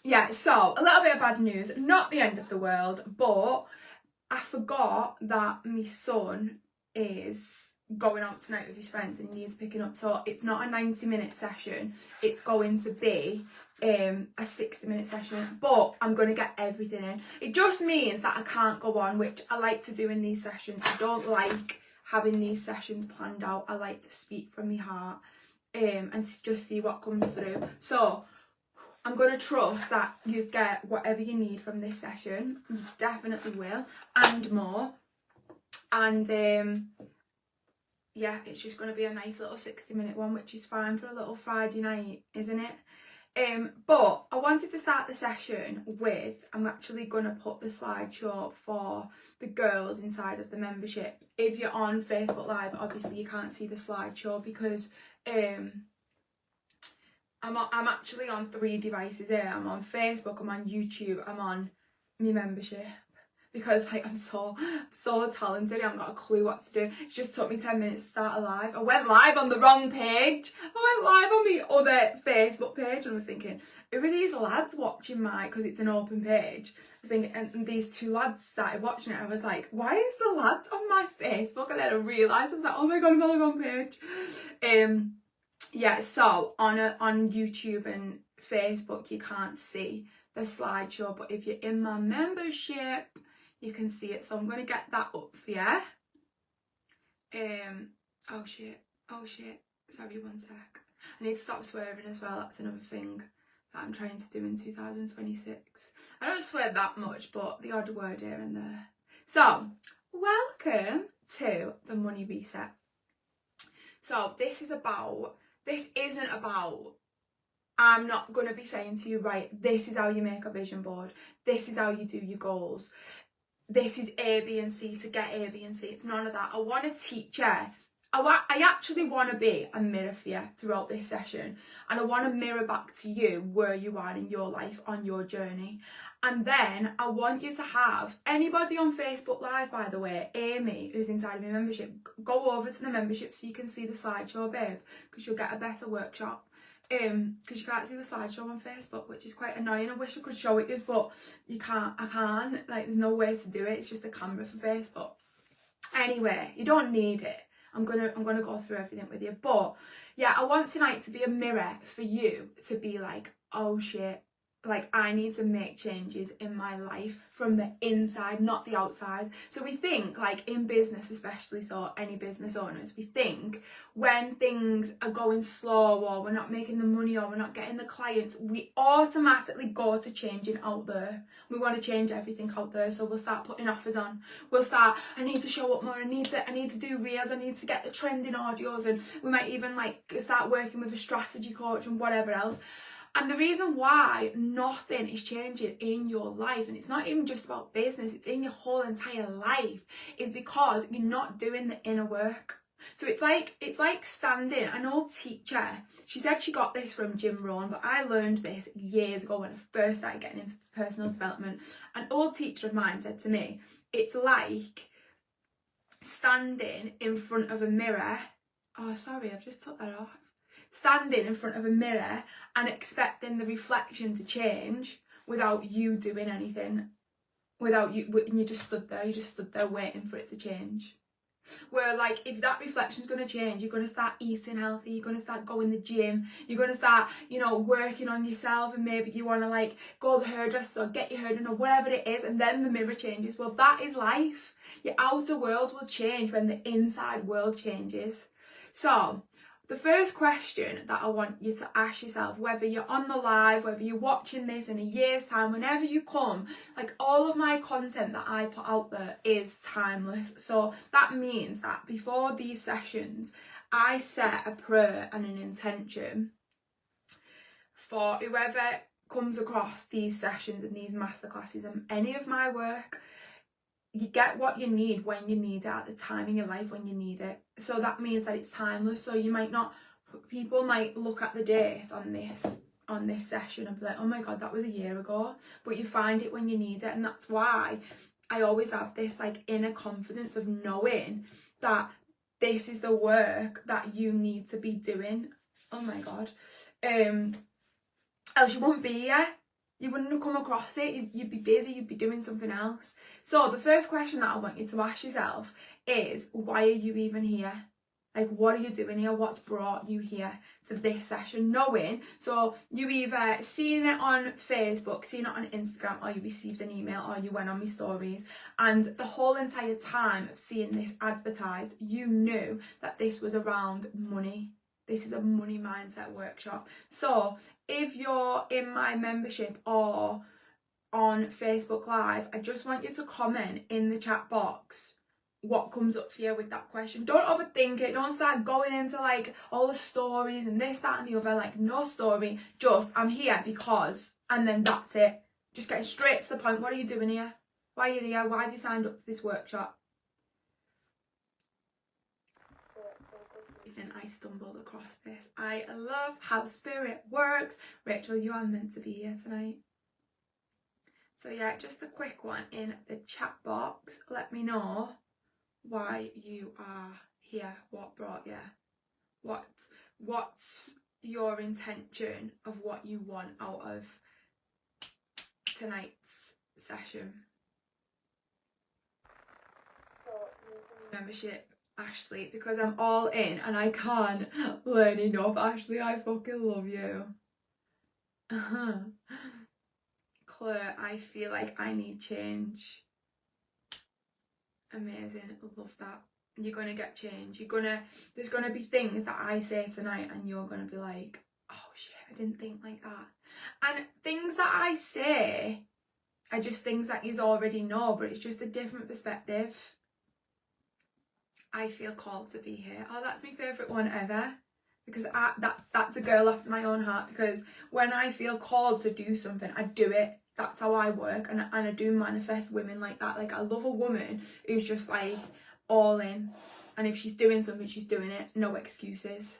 Yeah, so a little bit of bad news, not the end of the world, but I forgot that my son is going out tonight with his friends and he needs picking up, so it's not a 90-minute session, it's going to be a 60-minute session, but I'm going to get everything in. It just means that I can't go on, which I like to do in these sessions. I don't like having these sessions planned out. I like to speak from my heart and just see what comes through. So I'm going to trust that you get whatever you need from this session. You definitely will, and more. And yeah, it's just going to be a nice little 60-minute one, which is fine for a little Friday night, isn't it? But I wanted to start the session with, I'm actually going to put the slideshow for the girls inside of the membership. If you're on Facebook Live, obviously you can't see the slideshow because I'm actually on 3 devices here. I'm on Facebook, I'm on YouTube, I'm on my membership. Because like I'm so talented, I haven't got a clue what to do. It just took me 10 minutes to start a live. I went live on the wrong page. I went live on my other Facebook page and I was thinking, who are these lads watching my, because it's an open page. I was thinking, and these 2 lads started watching it. I was like, why is the lads on my Facebook? And then I realised, I was like, oh my god, I'm on the wrong page. Yeah, so on YouTube and Facebook, you can't see the slideshow, but if you're in my membership, you can see it. So I'm going to get that up for you. Oh shit, sorry, one sec. I need to stop swearing as well. That's another thing that I'm trying to do in 2026. I don't swear that much, but the odd word here and there. So welcome to the money reset. So this isn't about, I'm not going to be saying to you, right, this is how you make a vision board, this is how you do your goals, this is A, B and C to get A, B and C. It's none of that. I want to teach you. I actually want to be a mirror for you throughout this session, and I want to mirror back to you where you are in your life on your journey. And then I want you to have anybody on Facebook Live, by the way, Amy, who's inside of my membership, go over to the membership so you can see the slideshow, babe, because you'll get a better workshop. Because you can't see the slideshow on Facebook, which is quite annoying. I wish I could show it you, but you can't. I can't. Like, there's no way to do it. It's just a camera for Facebook. Anyway, you don't need it. I'm gonna go through everything with you. But yeah, I want tonight to be a mirror for you to be like, oh shit, like I need to make changes in my life from the inside, not the outside. So we think, like in business especially, so any business owners, we think when things are going slow or we're not making the money or we're not getting the clients, we automatically go to changing out there. We want to change everything out there, so we'll start putting offers on. We'll start, I need to show up more, I need to do reels, I need to get the trending audios, and we might even like start working with a strategy coach and whatever else. And the reason why nothing is changing in your life, and it's not even just about business, it's in your whole entire life, is because you're not doing the inner work. So it's like standing. An old teacher, she said she got this from Jim Rohn, but I learned this years ago when I first started getting into personal development. An old teacher of mine said to me, it's like standing in front of a mirror. Oh, sorry, I've just took that off. Standing in front of a mirror and expecting the reflection to change without you doing anything, without you, and you just stood there waiting for it to change. Where like if that reflection's going to change, you're going to start eating healthy, you're going to start going to the gym, you're going to start, you know, working on yourself, and maybe you want to like go to the hairdresser or get your hair done or whatever it is, and then the mirror changes. Well, that is life. Your outer world will change when the inside world changes. So the first question that I want you to ask yourself, whether you're on the live, whether you're watching this in a year's time, whenever you come, like all of my content that I put out there is timeless. So that means that before these sessions, I set a prayer and an intention for whoever comes across these sessions and these masterclasses and any of my work. You get what you need when you need it at the time in your life when you need it. So that means that it's timeless. So you might not, people might look at the date on this session and be like, oh my god, that was a year ago. But you find it when you need it. And that's why I always have this like inner confidence of knowing that this is the work that you need to be doing. Oh my god. else you wouldn't be here. You wouldn't have come across it. You'd be busy, you'd be doing something else. So the first question that I want you to ask yourself is, why are you even here? Like, what are you doing here? What's brought you here to this session? Knowing, so you either seen it on Facebook, seen it on Instagram, or you received an email, or you went on my stories, and the whole entire time of seeing this advertised, you knew that this was around money. This is a money mindset workshop. So if you're in my membership or on Facebook Live, I just want you to comment in the chat box what comes up for you with that question. Don't overthink it. Don't start going into like all the stories and this, that and the other. Like, no story. Just, I'm here because, and then that's it. Just get straight to the point. What are you doing here? Why are you here? Why have you signed up to this workshop? And I stumbled across this. I love how spirit works. Rachel, you are meant to be here tonight. So yeah, just a quick one in the chat box. Let me know why you are here, what brought you, what's your intention of what you want out of tonight's session. Membership, Ashley, because I'm all in and I can't learn enough. Ashley, I fucking love you. Claire, I feel like I need change. Amazing, love that. You're gonna get change. There's gonna be things that I say tonight and you're gonna be like, oh shit, I didn't think like that. And things that I say are just things that you already know, but it's just a different perspective. I feel called to be here. Oh, that's my favourite one ever. Because that's a girl after my own heart. Because when I feel called to do something, I do it. That's how I work. And I do manifest women like that. Like, I love a woman who's just like all in. And if she's doing something, she's doing it. No excuses.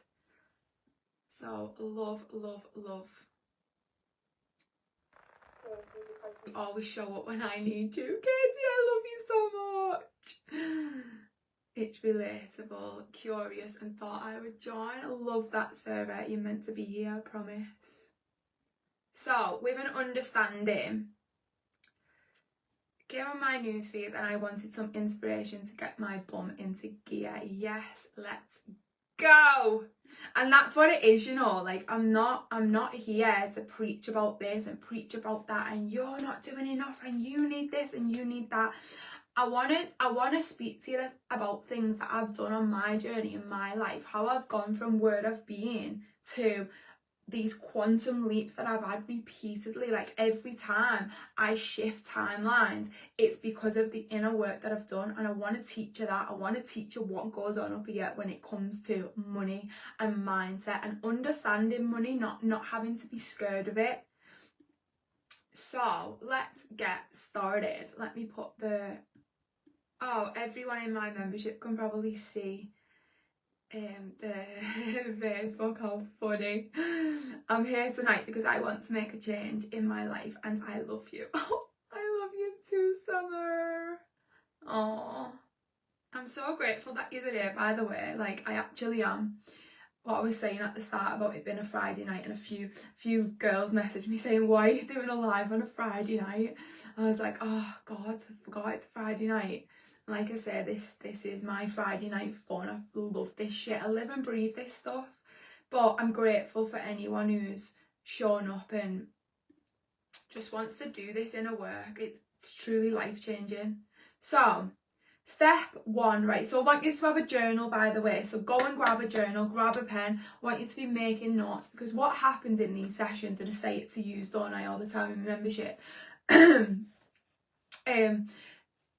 So love, love, love. You always show up when I need you. Katie, I love you so much. It's relatable, curious, and thought I would join. I love that, Sarah. You're meant to be here, I promise. So, with an understanding, came on my newsfeed and I wanted some inspiration to get my bum into gear. Yes, let's go. And that's what it is, you know. Like, I'm not here to preach about this and preach about that and you're not doing enough and you need this and you need that. I want to speak to you about things that I've done on my journey in my life, how I've gone from where I've been to these quantum leaps that I've had repeatedly. Like, every time I shift timelines, it's because of the inner work that I've done, and I want to teach you that. I want to teach you what goes on up here when it comes to money and mindset and understanding money, not having to be scared of it. So let's get started. Let me put oh, everyone in my membership can probably see the Facebook. How funny. I'm here tonight because I want to make a change in my life and I love you. Oh, I love you too, Summer. Oh, I'm so grateful that you're here, by the way. Like, I actually am. What I was saying at the start about it being a Friday night, and a few girls messaged me saying, why are you doing a live on a Friday night? I was like, oh God, I forgot it's Friday night. And like I said, this is my Friday night fun. I love this shit. I live and breathe this stuff. But I'm grateful for anyone who's shown up and just wants to do this inner work. It's truly life-changing. So, step one, right? So I want you to have a journal, by the way. So go and grab a journal, grab a pen. I want you to be making notes, because what happens in these sessions, and I say it to you, don't I, all the time in membership,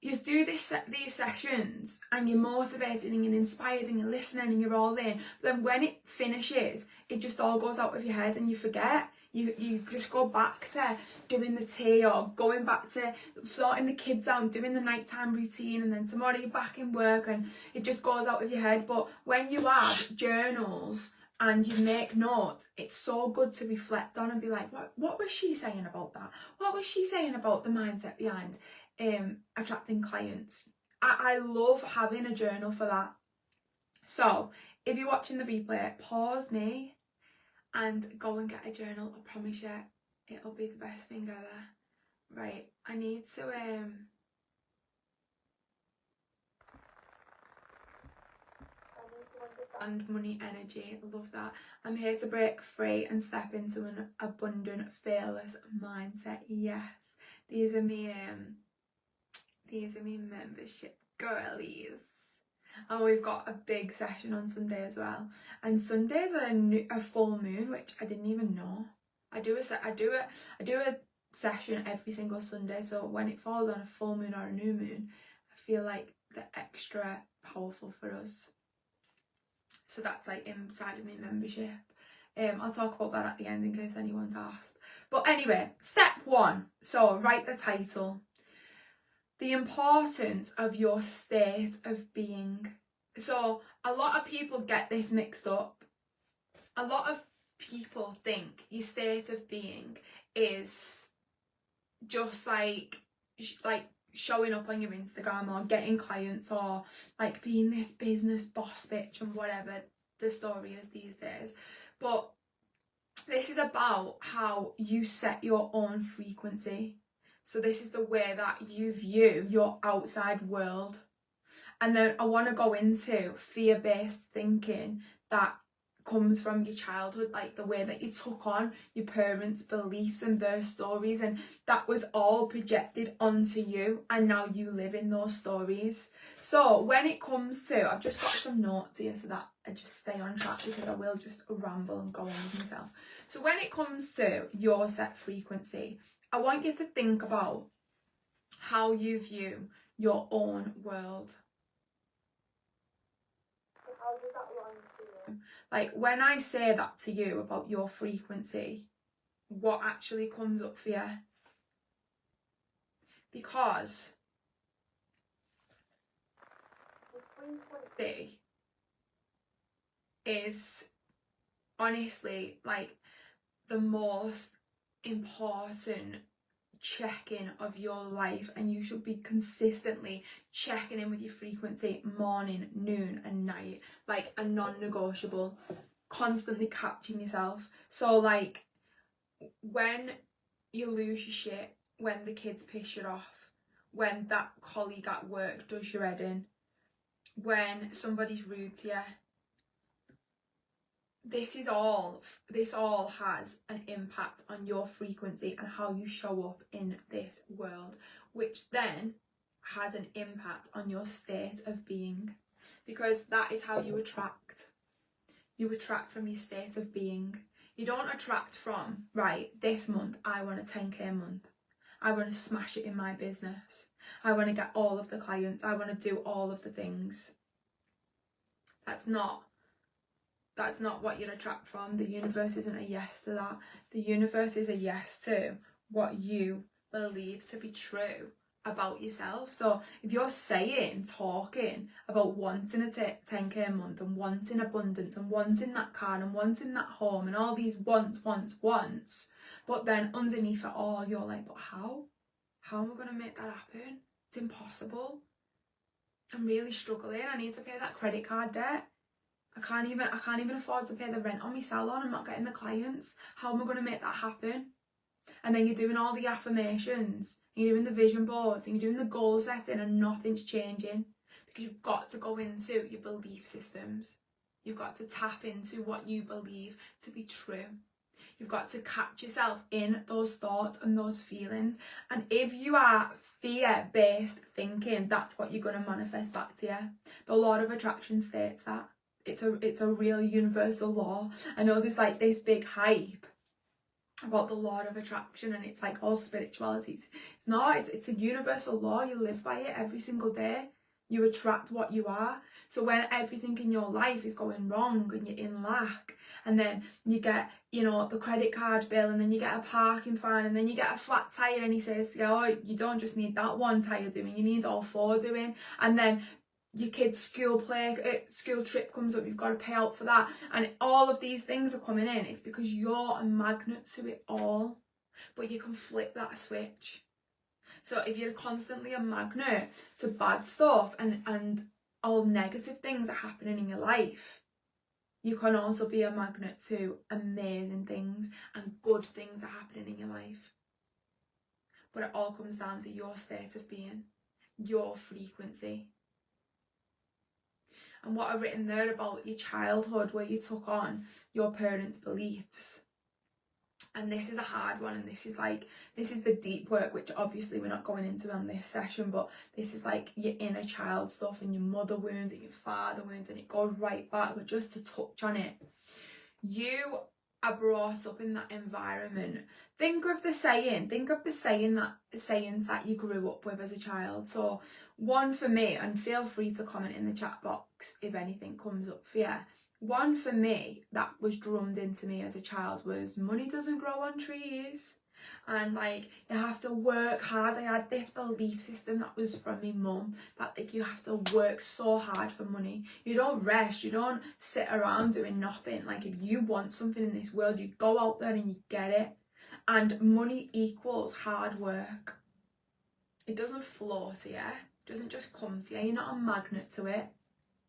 you do these sessions and you're motivated and you're inspired and you're listening and you're all in. But then when it finishes, it just all goes out of your head and you forget. You just go back to doing the tea or going back to sorting the kids out, doing the nighttime routine, and then tomorrow you're back in work and it just goes out of your head. But when you have journals and you make notes, it's so good to reflect on and be like, what was she saying about that? What was she saying about the mindset behind attracting clients? I love having a journal for that. So if you're watching the replay, pause me and go and get a journal. I promise you, it'll be the best thing ever. Right, I need to and money energy. I love that. I'm here to break free and step into an abundant, fearless mindset. Yes, these are me membership girlies. Oh, we've got a big session on Sunday as well, and Sunday's a full moon, which I didn't even know. I do a session every single Sunday, so when it falls on a full moon or a new moon, I feel like they're extra powerful for us. So that's like inside of my membership. I'll talk about that at the end in case anyone's asked. But anyway, step 1. So write the title. The importance of your state of being. So a lot of people get this mixed up. A lot of people think your state of being is just like showing up on your Instagram or getting clients or like being this business boss bitch and whatever the story is these days. But this is about how you set your own frequency. So this is the way that you view your outside world. And then I want to go into fear-based thinking that comes from your childhood, like the way that you took on your parents' beliefs and their stories, and that was all projected onto you, and now you live in those stories. So when it comes to, I've just got some notes here so that I just stay on track, because I will just ramble and go on with myself. So when it comes to your set frequency, I want you to think about how you view your own world. How does that line to you? Like when I say that to you about your frequency, what actually comes up for you? Because the frequency is honestly like the most important check-in of your life, and you should be consistently checking in with your frequency morning, noon and night, like a non-negotiable, constantly catching yourself. So like when you lose your shit, when the kids piss you off, when that colleague at work does your head in, when somebody's rude to you, this all has an impact on your frequency and how you show up in this world, which then has an impact on your state of being, because that is how you attract. You attract from your state of being. You don't attract from, right, this month I want a 10k month, I want to smash it in my business, I want to get all of the clients, I want to do all of the things. That's not what you attract from. The universe isn't a yes to that. The universe is a yes to what you believe to be true about yourself. So if you're talking about wanting a 10k a month and wanting abundance and wanting that car and wanting that home and all these wants, but then underneath it all you're like, but how am I going to make that happen? It's impossible. I'm really struggling. I need to pay that credit card debt. I can't even afford to pay the rent on my salon. I'm not getting the clients. How am I going to make that happen? And then you're doing all the affirmations, you're doing the vision boards, and you're doing the goal setting, and nothing's changing, because you've got to go into your belief systems. You've got to tap into what you believe to be true. You've got to catch yourself in those thoughts and those feelings. And if you are fear-based thinking, that's what you're going to manifest back to you. The law of attraction states that. It's a real universal law. I know there's like this big hype about the law of attraction and it's like all spirituality. It's not. It's a universal law. You live by it every single day. You attract what you are. So when everything in your life is going wrong and you're in lack, and then you get, the credit card bill, and then you get a parking fine, and then you get a flat tire, and he says to you, oh, you don't just need that one tire doing, you need all 4 doing. And then your kid's school trip comes up, you've got to pay out for that, and all of these things are coming in. It's because you're a magnet to it all, but you can flip that switch. So if you're constantly a magnet to bad stuff and all negative things are happening in your life, you can also be a magnet to amazing things and good things are happening in your life. But it all comes down to your state of being, your frequency. And what I've written there about your childhood, where you took on your parents' beliefs. And this is a hard one, and this is the deep work, which obviously we're not going into on this session, but this is like your inner child stuff and your mother wounds and your father wounds, and it goes right back. But just to touch on it, you are brought up in that environment. Think of the sayings that you grew up with as a child. So one for me, and feel free to comment in the chat box if anything comes up for you. One for me that was drummed into me as a child was money doesn't grow on trees, and like you have to work hard. I had this belief system that was from my mum, that like you have to work so hard for money. You don't rest, you don't sit around doing nothing. Like if you want something in this world, you go out there and you get it. And money equals hard work. It doesn't flow to you, it doesn't just come to you. You're not a magnet to it.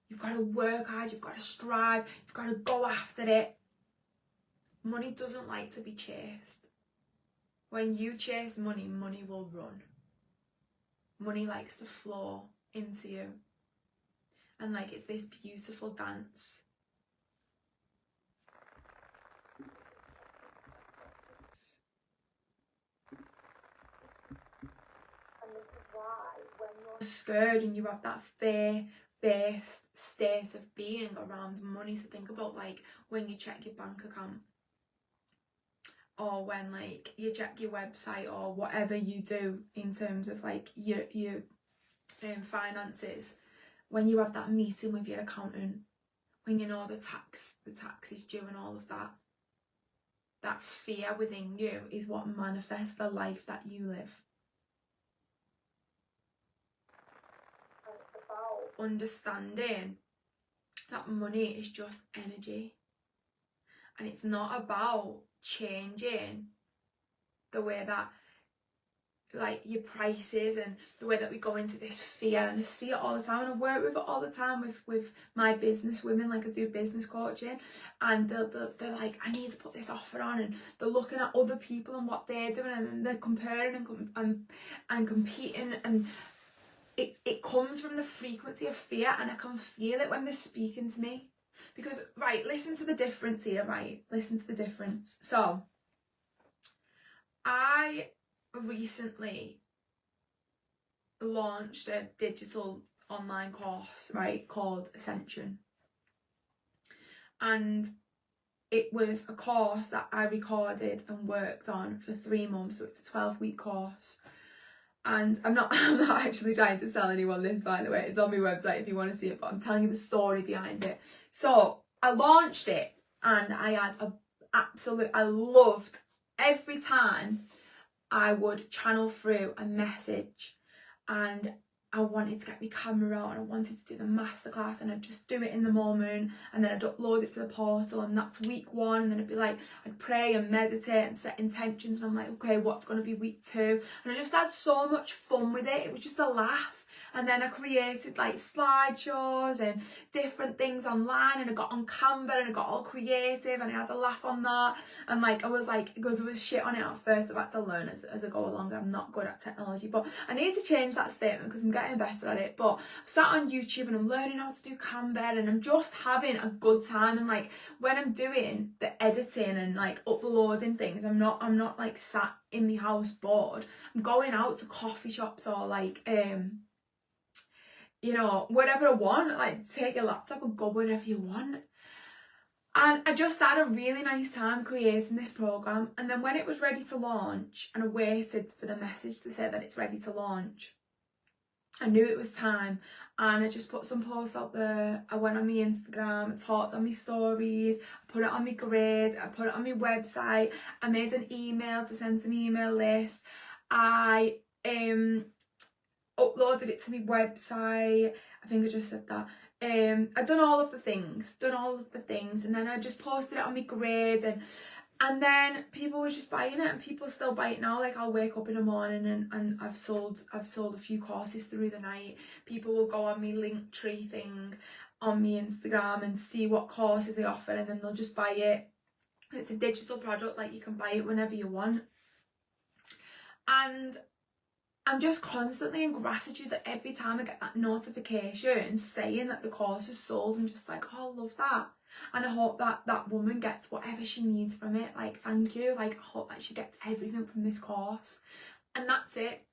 You've got to work hard, you've got to strive, you've got to go after it. Money doesn't like to be chased. When you chase money, money will run. Money likes to flow into you. And like it's this beautiful dance. And this is why when you're scared and you have that fear-based state of being around money, so think about like when you check your bank account, or when like you check your website, or whatever you do in terms of like your finances, when you have that meeting with your accountant, when you know the tax is due and all of that, that fear within you is what manifests the life that you live. And it's about understanding that money is just energy, and it's not about changing the way that like your prices and the way that we go into this fear. And I see it all the time, and I work with it all the time with my business women. Like I do business coaching, and they're like, I need to put this offer on, and they're looking at other people and what they're doing, and they're comparing and competing, and it comes from the frequency of fear, and I can feel it when they're speaking to me. Because, right, listen to the difference here, right? Listen to the difference. So, I recently launched a digital online course, right, called Ascension. And it was a course that I recorded and worked on for 3 months, so it's a 12-week course. And I'm not actually trying to sell anyone this, by the way. It's on my website if you want to see it, but I'm telling you the story behind it. So I launched it, and I had I loved every time I would channel through a message, and I wanted to get my camera out, and I wanted to do the masterclass, and I'd just do it in the moment, and then I'd upload it to the portal, and that's week 1, and then it'd be like, I'd pray and meditate and set intentions, and I'm like, okay, what's going to be week 2? And I just had so much fun with it. It was just a laugh. And then I created like slideshows and different things online, and I got on Canva, and I got all creative, and I had to laugh on that. And like I was like, because I was shit on it at first, I've had to learn as I go along. I'm not good at technology, but I need to change that statement because I'm getting better at it. But I've sat on YouTube and I'm learning how to do Canva, and I'm just having a good time. And like when I'm doing the editing and like uploading things, I'm not like sat in my house bored. I'm going out to coffee shops, or like you know, whatever I want, like take your laptop and go wherever you want. And I just had a really nice time creating this program. And then when it was ready to launch, and I waited for the message to say that it's ready to launch, I knew it was time, and I just put some posts out there. I went on my Instagram, I talked on my stories, I put it on my grid, I put it on my website, I made an email to send to my email list, I uploaded it to my website. I think I just said that. I'd done all of the things, and then I just posted it on my grid, and then people were just buying it, and people still buy it now. Like I'll wake up in the morning and I've sold a few courses through the night. People will go on my Linktree thing on my Instagram and see what courses I offer, and then they'll just buy it. It's a digital product, like you can buy it whenever you want. And I'm just constantly in gratitude that every time I get that notification saying that the course is sold, I'm just like, oh, I love that. And I hope that that woman gets whatever she needs from it. Like, thank you. Like, I hope that she gets everything from this course. And that's it.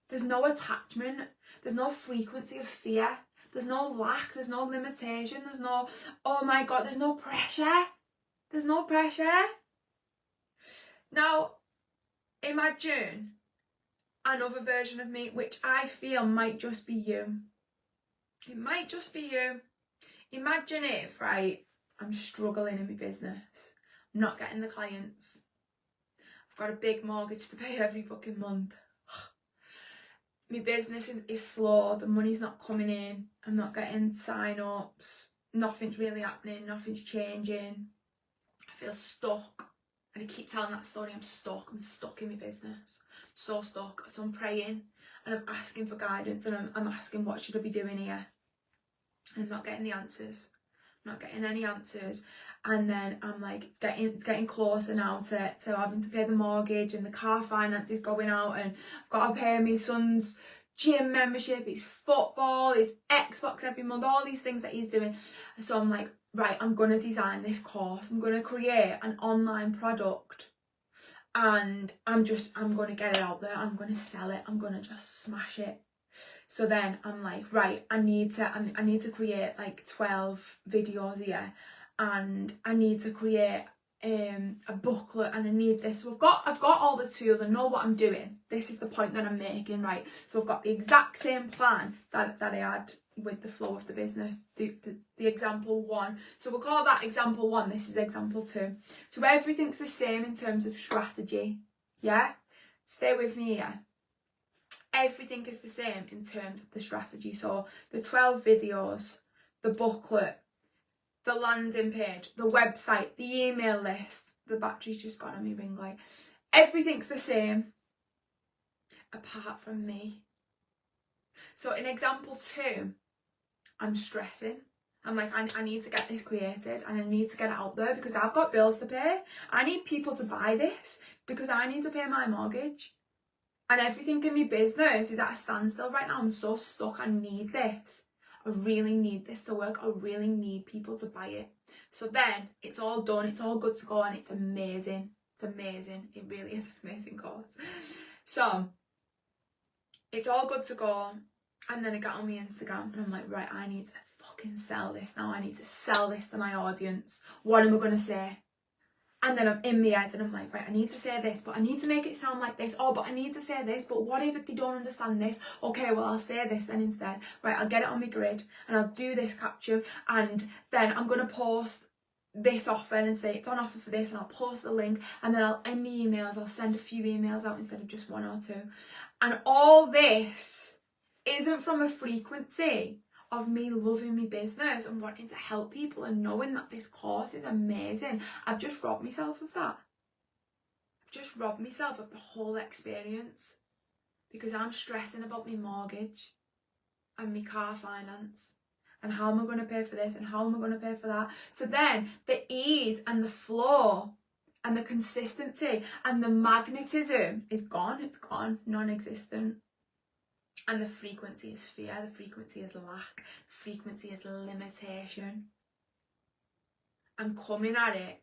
There's no attachment. There's no frequency of fear. There's no lack. There's no limitation. There's no, oh my God, there's no pressure. There's no pressure. Now, imagine another version of me, which I feel might just be you. It might just be you. Imagine if, right, I'm struggling in my business. I'm not getting the clients. I've got a big mortgage to pay every fucking month. My business is slow. The money's not coming in. I'm not getting sign-ups. Nothing's really happening. Nothing's changing. I feel stuck. And I keep telling that story. I'm stuck in my business. So stuck. So I'm praying and I'm asking for guidance, and I'm asking, what should I be doing here? And I'm not getting the answers. I'm not getting any answers. And then I'm like, it's getting closer now to having to pay the mortgage, and the car finance is going out, and I've got to pay my son's gym membership, his football, his Xbox every month, all these things that he's doing. So I'm like, right, I'm going to design this course. I'm going to create an online product, and I'm going to get it out there. I'm going to sell it. I'm going to just smash it. So then I'm like, right, I need to create like 12 videos here, and I need to create a booklet, and I need this. So I've got all the tools. I know what I'm doing. This is the point that I'm making, right? So I've got the exact same plan that I had with the flow of the business, the example 1. So we'll call that example 1. This is example 2. So everything's the same in terms of strategy. Yeah? Stay with me here. Everything is the same in terms of the strategy. So the 12 videos, the booklet, the landing page, the website, the email list, the battery's just gone on my ring light. Everything's the same apart from me. So in example 2, I'm stressing. I'm like, I need to get this created, and I need to get it out there because I've got bills to pay. I need people to buy this because I need to pay my mortgage. And everything in my business is at a standstill right now. I'm so stuck. I need this. I really need this to work. I really need people to buy it. So then it's all done. It's all good to go, and it's amazing. It's amazing. It really is an amazing course. So it's all good to go. And then I get on my Instagram and I'm like, right, I need to fucking sell this now. I need to sell this to my audience. What am I going to say? And then I'm in my head and I'm like, right, I need to say this, but I need to make it sound like this. Oh, but I need to say this, but what if they don't understand this? Okay, well, I'll say this then instead. Right, I'll get it on my grid and I'll do this capture, and then I'm going to post this offer and say it's on offer for this, and I'll post the link, and then in my emails, I'll send a few emails out instead of just 1 or 2. And all this isn't from a frequency of me loving my business and wanting to help people and knowing that this course is amazing. I've just robbed myself of that. I've just robbed myself of the whole experience because I'm stressing about my mortgage and my car finance and how am I going to pay for this and how am I going to pay for that. So then the ease and the flow and the consistency and the magnetism is gone. It's gone, non-existent. And the frequency is fear, the frequency is lack, the frequency is limitation. I'm coming at it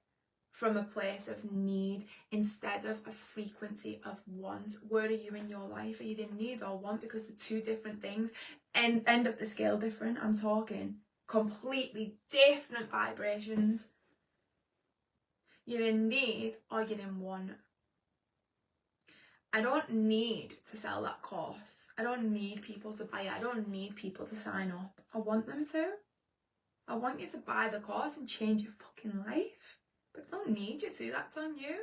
from a place of need instead of a frequency of want. Where are you in your life? Are you in need or want? Because they're two different things. End of the scale different. I'm talking completely different vibrations. You're in need or you're in want. I don't need to sell that course. I don't need people to buy it. I don't need people to sign up. I want them to. I want you to buy the course and change your fucking life. But I don't need you to. That's on you.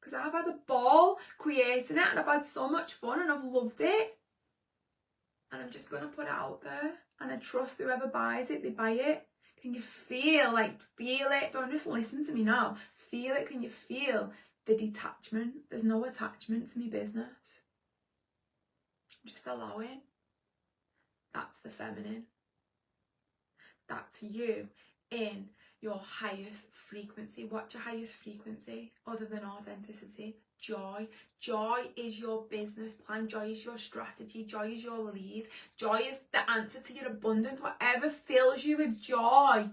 Because I've had a ball creating it and I've had so much fun and I've loved it. And I'm just going to put it out there. And I trust whoever buys it, they buy it. Can you feel it? Don't just listen to me now. Feel it. Can you feel the detachment? There's no attachment to my business. I'm just allowing. That's the feminine. that to you in your highest frequency. What's your highest frequency other than authenticity? Joy. Joy is your business plan. Joy is your strategy. Joy is your lead. Joy is the answer to your abundance. Whatever fills you with joy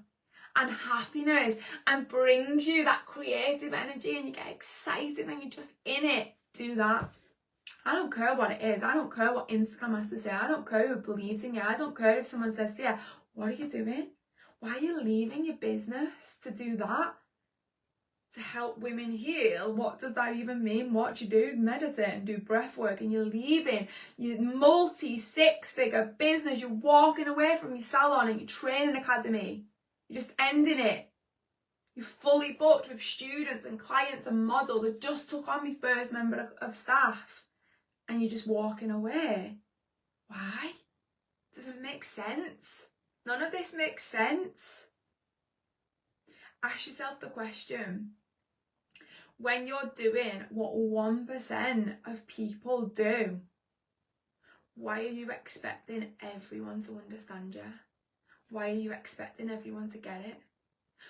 and happiness and brings you that creative energy and you get excited and you're just in it, do that. I don't care what it is. I don't care what Instagram has to say. I don't care who believes in you. I don't care if someone says to you, what are you doing? Why are you leaving your business to do that? To help women heal? What does that even mean? What you do? Meditate and do breath work, and you're leaving your multi-six-figure business. You're walking away from your salon and your training academy. You're just ending it. You're fully booked with students and clients and models. I just took on my first member of staff and you're just walking away. Why? Doesn't make sense. None of this makes sense. Ask yourself the question, when you're doing what 1% of people do, why are you expecting everyone to understand you? Why are you expecting everyone to get it?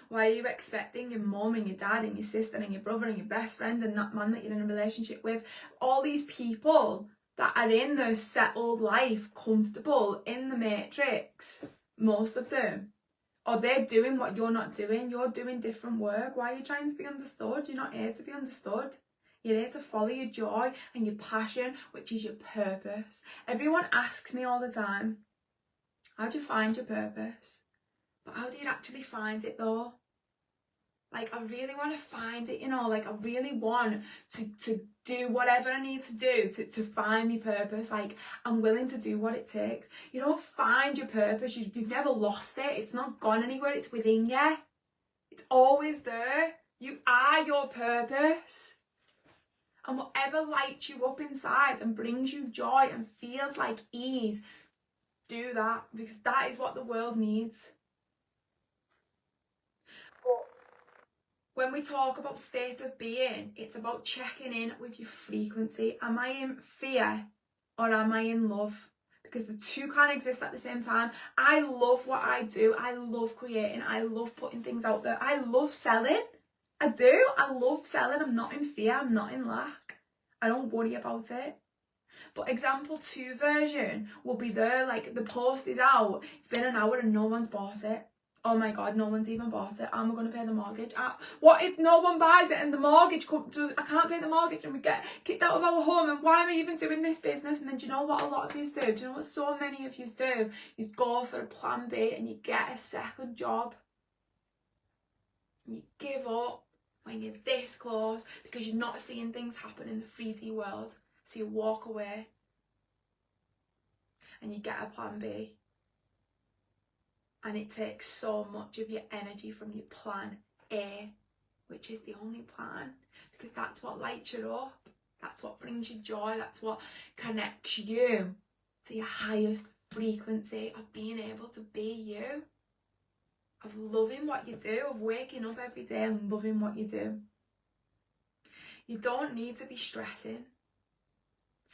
Why are you expecting your mum and your dad and your sister and your brother and your best friend and that man that you're in a relationship with, all these people that are in their settled life, comfortable in the matrix, most of them, or they're doing what you're not doing? You're doing different work. Why are you trying to be understood? You're not here to be understood. You're here to follow your joy and your passion, which is your purpose. Everyone asks me all the time, how do you find your purpose? But how do you actually find it though? Like, I really want to find it, you know, like I really want to do whatever I need to do to find my purpose. Like, I'm willing to do what it takes. You don't find your purpose. You've never lost it. It's not gone anywhere. It's within you. It's always there. You are your purpose. And whatever lights you up inside and brings you joy and feels like ease, do that, because that is what the world needs. When we talk about state of being, it's about checking in with your frequency. Am I in fear or am I in love? Because the two can't exist at the same time. I love what I do. I love creating. I love putting things out there. I love selling. I do. I love selling. I'm not in fear. I'm not in lack. I don't worry about it. But example 2 version will be there, like the post is out. It's been an hour and no one's bought it. Oh my God, no one's even bought it. How am I going to pay the mortgage? What if no one buys it and the mortgage I can't pay the mortgage and we get kicked out of our home, and why am I even doing this business? And then do you know what a lot of you do? Do you know what so many of you do? You go for a plan B and you get a second job. And you give up when you're this close because you're not seeing things happen in the 3D world. So you walk away and you get a plan B. And it takes so much of your energy from your plan A, which is the only plan, because that's what lights you up. That's what brings you joy. That's what connects you to your highest frequency of being able to be you, of loving what you do, of waking up every day and loving what you do. You don't need to be stressing.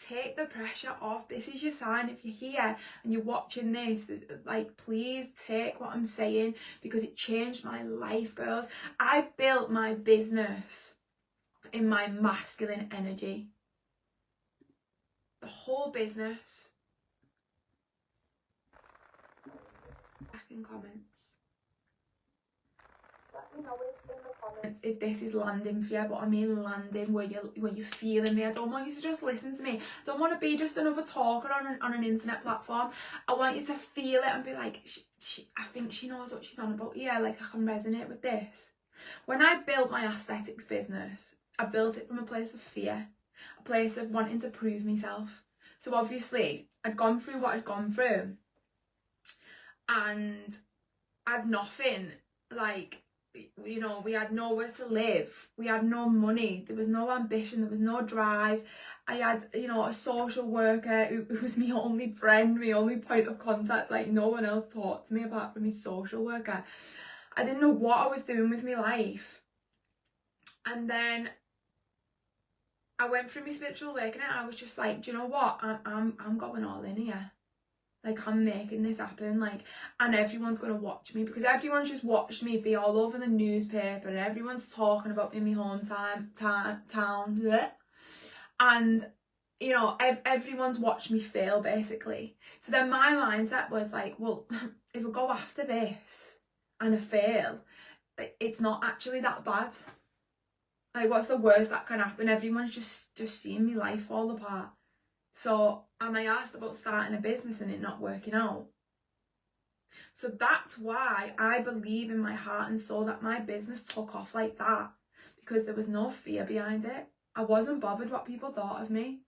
Take the pressure off. This is your sign. If you're here and you're watching this, like, please take what I'm saying, because it changed my life, girls. I built my business in my masculine energy. The whole business. Back in comments. Let me know in the comments if this is landing for you, but I mean landing where you're feeling me. I don't want you to just listen to me. I don't want to be just another talker on an internet platform. I want you to feel it and be like, I think she knows what she's on about. Yeah, like I can resonate with this. When I built my aesthetics business, I built it from a place of fear, a place of wanting to prove myself. So obviously I'd gone through what I'd gone through and I'd nothing, like, you know, we had nowhere to live, we had no money, there was no ambition, there was no drive. I had, you know, a social worker who was my only friend, my only point of contact. Like, no one else talked to me apart from my social worker. I didn't know what I was doing with my life. And then I went through my spiritual awakening and I was just like, do you know what, I'm going all in here. Like, I'm making this happen, like, and everyone's going to watch me, because everyone's just watched me be all over the newspaper, and everyone's talking about me in my hometown, town, bleh. And, you know, everyone's watched me fail, basically. So then my mindset was like, well, if I go after this and I fail, like, it's not actually that bad. Like, what's the worst that can happen? Everyone's just seeing my life fall apart. So am I asked about starting a business and it not working out? So that's why I believe in my heart and soul that my business took off like that, because there was no fear behind it. I wasn't bothered what people thought of me.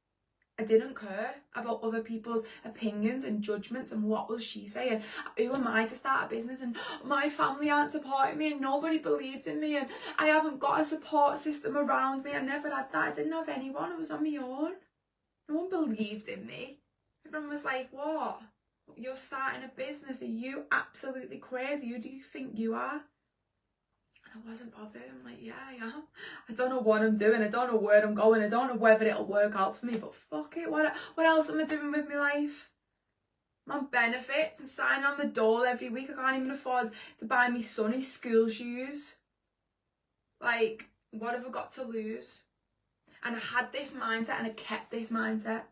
I didn't care about other people's opinions and judgments and what was she saying. Who am I to start a business, and my family aren't supporting me and nobody believes in me and I haven't got a support system around me. I never had that. I didn't have anyone. I was on my own. No one believed in me. Everyone was like, what? You're starting a business? Are you absolutely crazy? Who do you think you are? And I wasn't bothered. I'm like, yeah, I am. I don't know what I'm doing. I don't know where I'm going. I don't know whether it'll work out for me, but fuck it. What else am I doing with my life? I'm on benefits. I'm signing on the dole every week. I can't even afford to buy my son his school shoes. Like, what have I got to lose? And I had this mindset and I kept this mindset.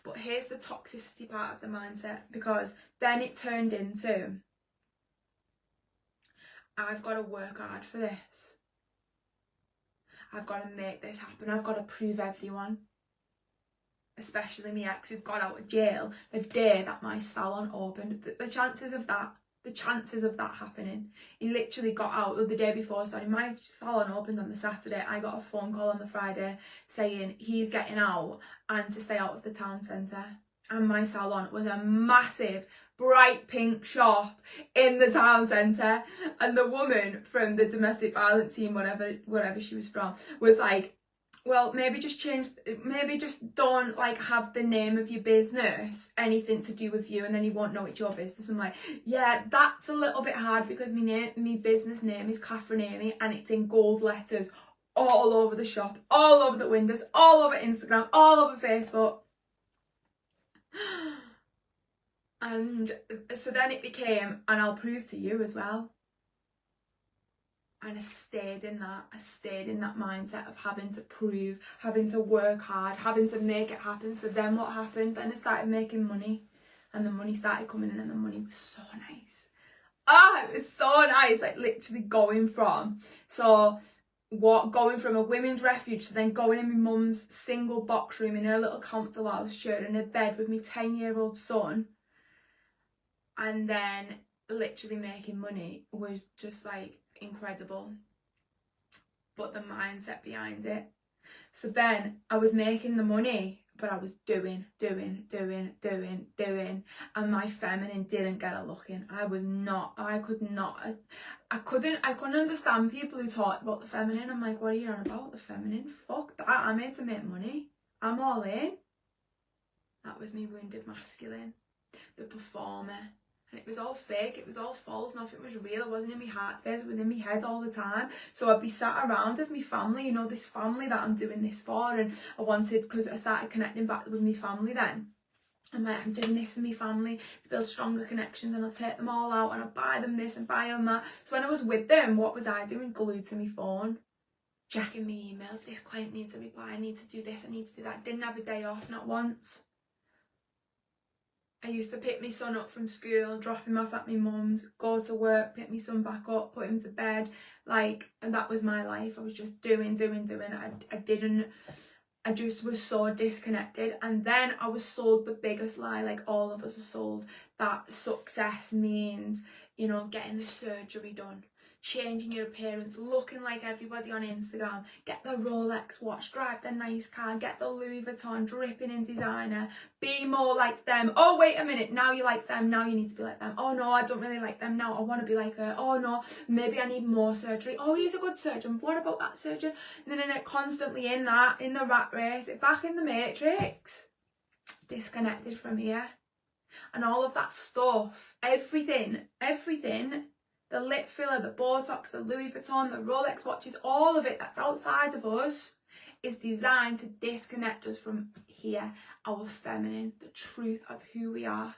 But here's the toxicity part of the mindset, because then it turned into, I've got to work hard for this. I've got to make this happen. I've got to prove everyone, especially my ex who got out of jail the day that my salon opened. The chances of that happening. He literally got out the day before. Sorry, my salon opened on the Saturday. I got a phone call on the Friday saying he's getting out and to stay out of the town centre. And my salon was a massive bright pink shop in the town centre. And the woman from the domestic violence team, whatever she was from, was like, well, maybe just don't like have the name of your business anything to do with you, and then you won't know it's your business. I'm like, yeah, that's a little bit hard, because my business name is Catherine Amy and it's in gold letters all over the shop, all over the windows, all over Instagram, all over Facebook. And so then it became, and I'll prove to you as well. And I stayed in that mindset of having to prove, having to work hard, having to make it happen. So then what happened? Then I started making money, and the money started coming in, and the money was so nice. It was so nice. Like, literally going from a women's refuge to then going in my mum's single box room in her little council house, sharing a bed with my 10-year-old son, and then literally making money was just like incredible. But the mindset behind it. So then I was making the money, but I was doing, and my feminine didn't get a look in. I couldn't understand people who talked about the feminine. I'm like, what are you on about? The feminine? Fuck that. I'm here to make money. I'm all in. That was me wounded masculine, the performer. And it was all fake, it was all false, nothing was real. It wasn't in my heart space, it was in my head all the time. So I'd be sat around with my family, you know, this family that I'm doing this for, and I wanted, because I started connecting back with my family then. I'm like, I'm doing this for my family to build stronger connections, and I'll take them all out and I'll buy them this and buy them that. So when I was with them, what was I doing? Glued to my phone, checking my emails. This client needs a reply, I need to do this, I need to do that. Didn't have a day off, not once. I used to pick my son up from school, drop him off at my mum's, go to work, pick my son back up, put him to bed, like, and that was my life. I was just doing. I just was so disconnected. And then I was sold the biggest lie, like all of us are sold, that success means, you know, getting the surgery done, changing your appearance, looking like everybody on Instagram, get the Rolex watch, drive the nice car, get the Louis Vuitton, dripping in designer, be more like them. Oh, wait a minute, now you like them, now you need to be like them. Oh no, I don't really like them, now I want to be like her. Oh no, maybe I need more surgery. Oh, he's a good surgeon, what about that surgeon? And then constantly in the rat race, back in the matrix, disconnected from here. And all of that stuff, everything, the lip filler, the Botox, the Louis Vuitton, the Rolex watches, all of it that's outside of us is designed to disconnect us from here, our feminine, the truth of who we are.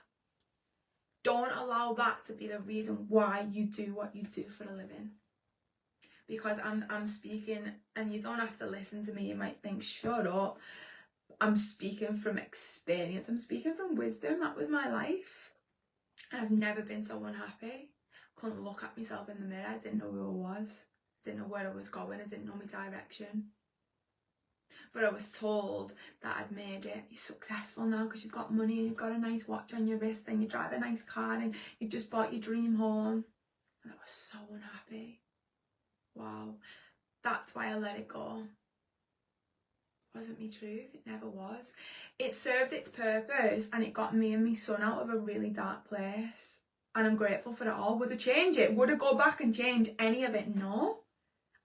Don't allow that to be the reason why you do what you do for a living. Because I'm speaking, and you don't have to listen to me, you might think, shut up. I'm speaking from experience, I'm speaking from wisdom. That was my life. And I've never been so unhappy. Couldn't look at myself in the mirror, I didn't know who I was. I didn't know where I was going, I didn't know my direction. But I was told that I'd made it. You're successful now because you've got money, you've got a nice watch on your wrist, and you drive a nice car, and you've just bought your dream home. And I was so unhappy. Wow. That's why I let it go. It wasn't my truth, it never was. It served its purpose, and it got me and my son out of a really dark place. And I'm grateful for it all. Would I change it? Would I go back and change any of it? No.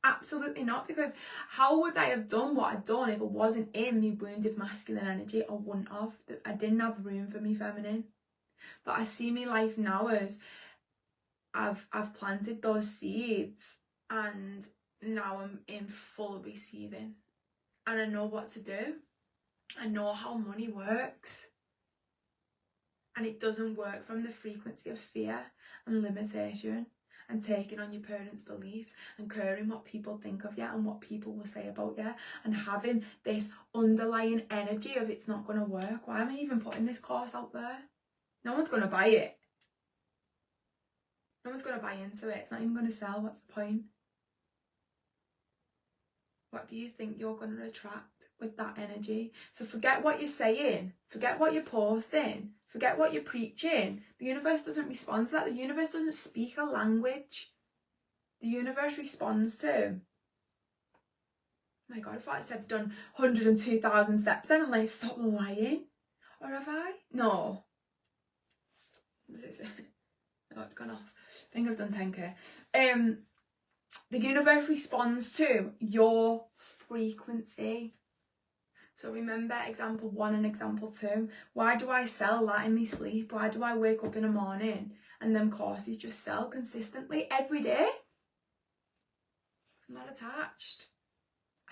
Absolutely not, because how would I have done what I'd done if it wasn't in me wounded masculine energy? I wouldn't have. I didn't have room for me feminine. But I see me life now as I've planted those seeds, and now I'm in full receiving, and I know what to do. I know how money works, and it doesn't work from the frequency of fear and limitation and taking on your parents' beliefs and caring what people think of you and what people will say about you, and having this underlying energy of it's not going to work. Why am I even putting this course out there? No one's going to buy it. No one's going to buy into it. It's not even going to sell. What's the point? What do you think you're going to attract with that energy? So forget what you're saying. Forget what you're posting. Forget what you're preaching. The universe doesn't respond to that. The universe doesn't speak a language. The universe responds to, oh my God, I thought I said I've done 102,000 steps then. I'm like, stop lying. Or have I? No. What does it say? Oh, it's gone off. I think I've done 10k. The universe responds to your frequency. So remember example 1 and example 2. Why do I sell that in my sleep? Why do I wake up in the morning and them courses just sell consistently every day? I'm not attached.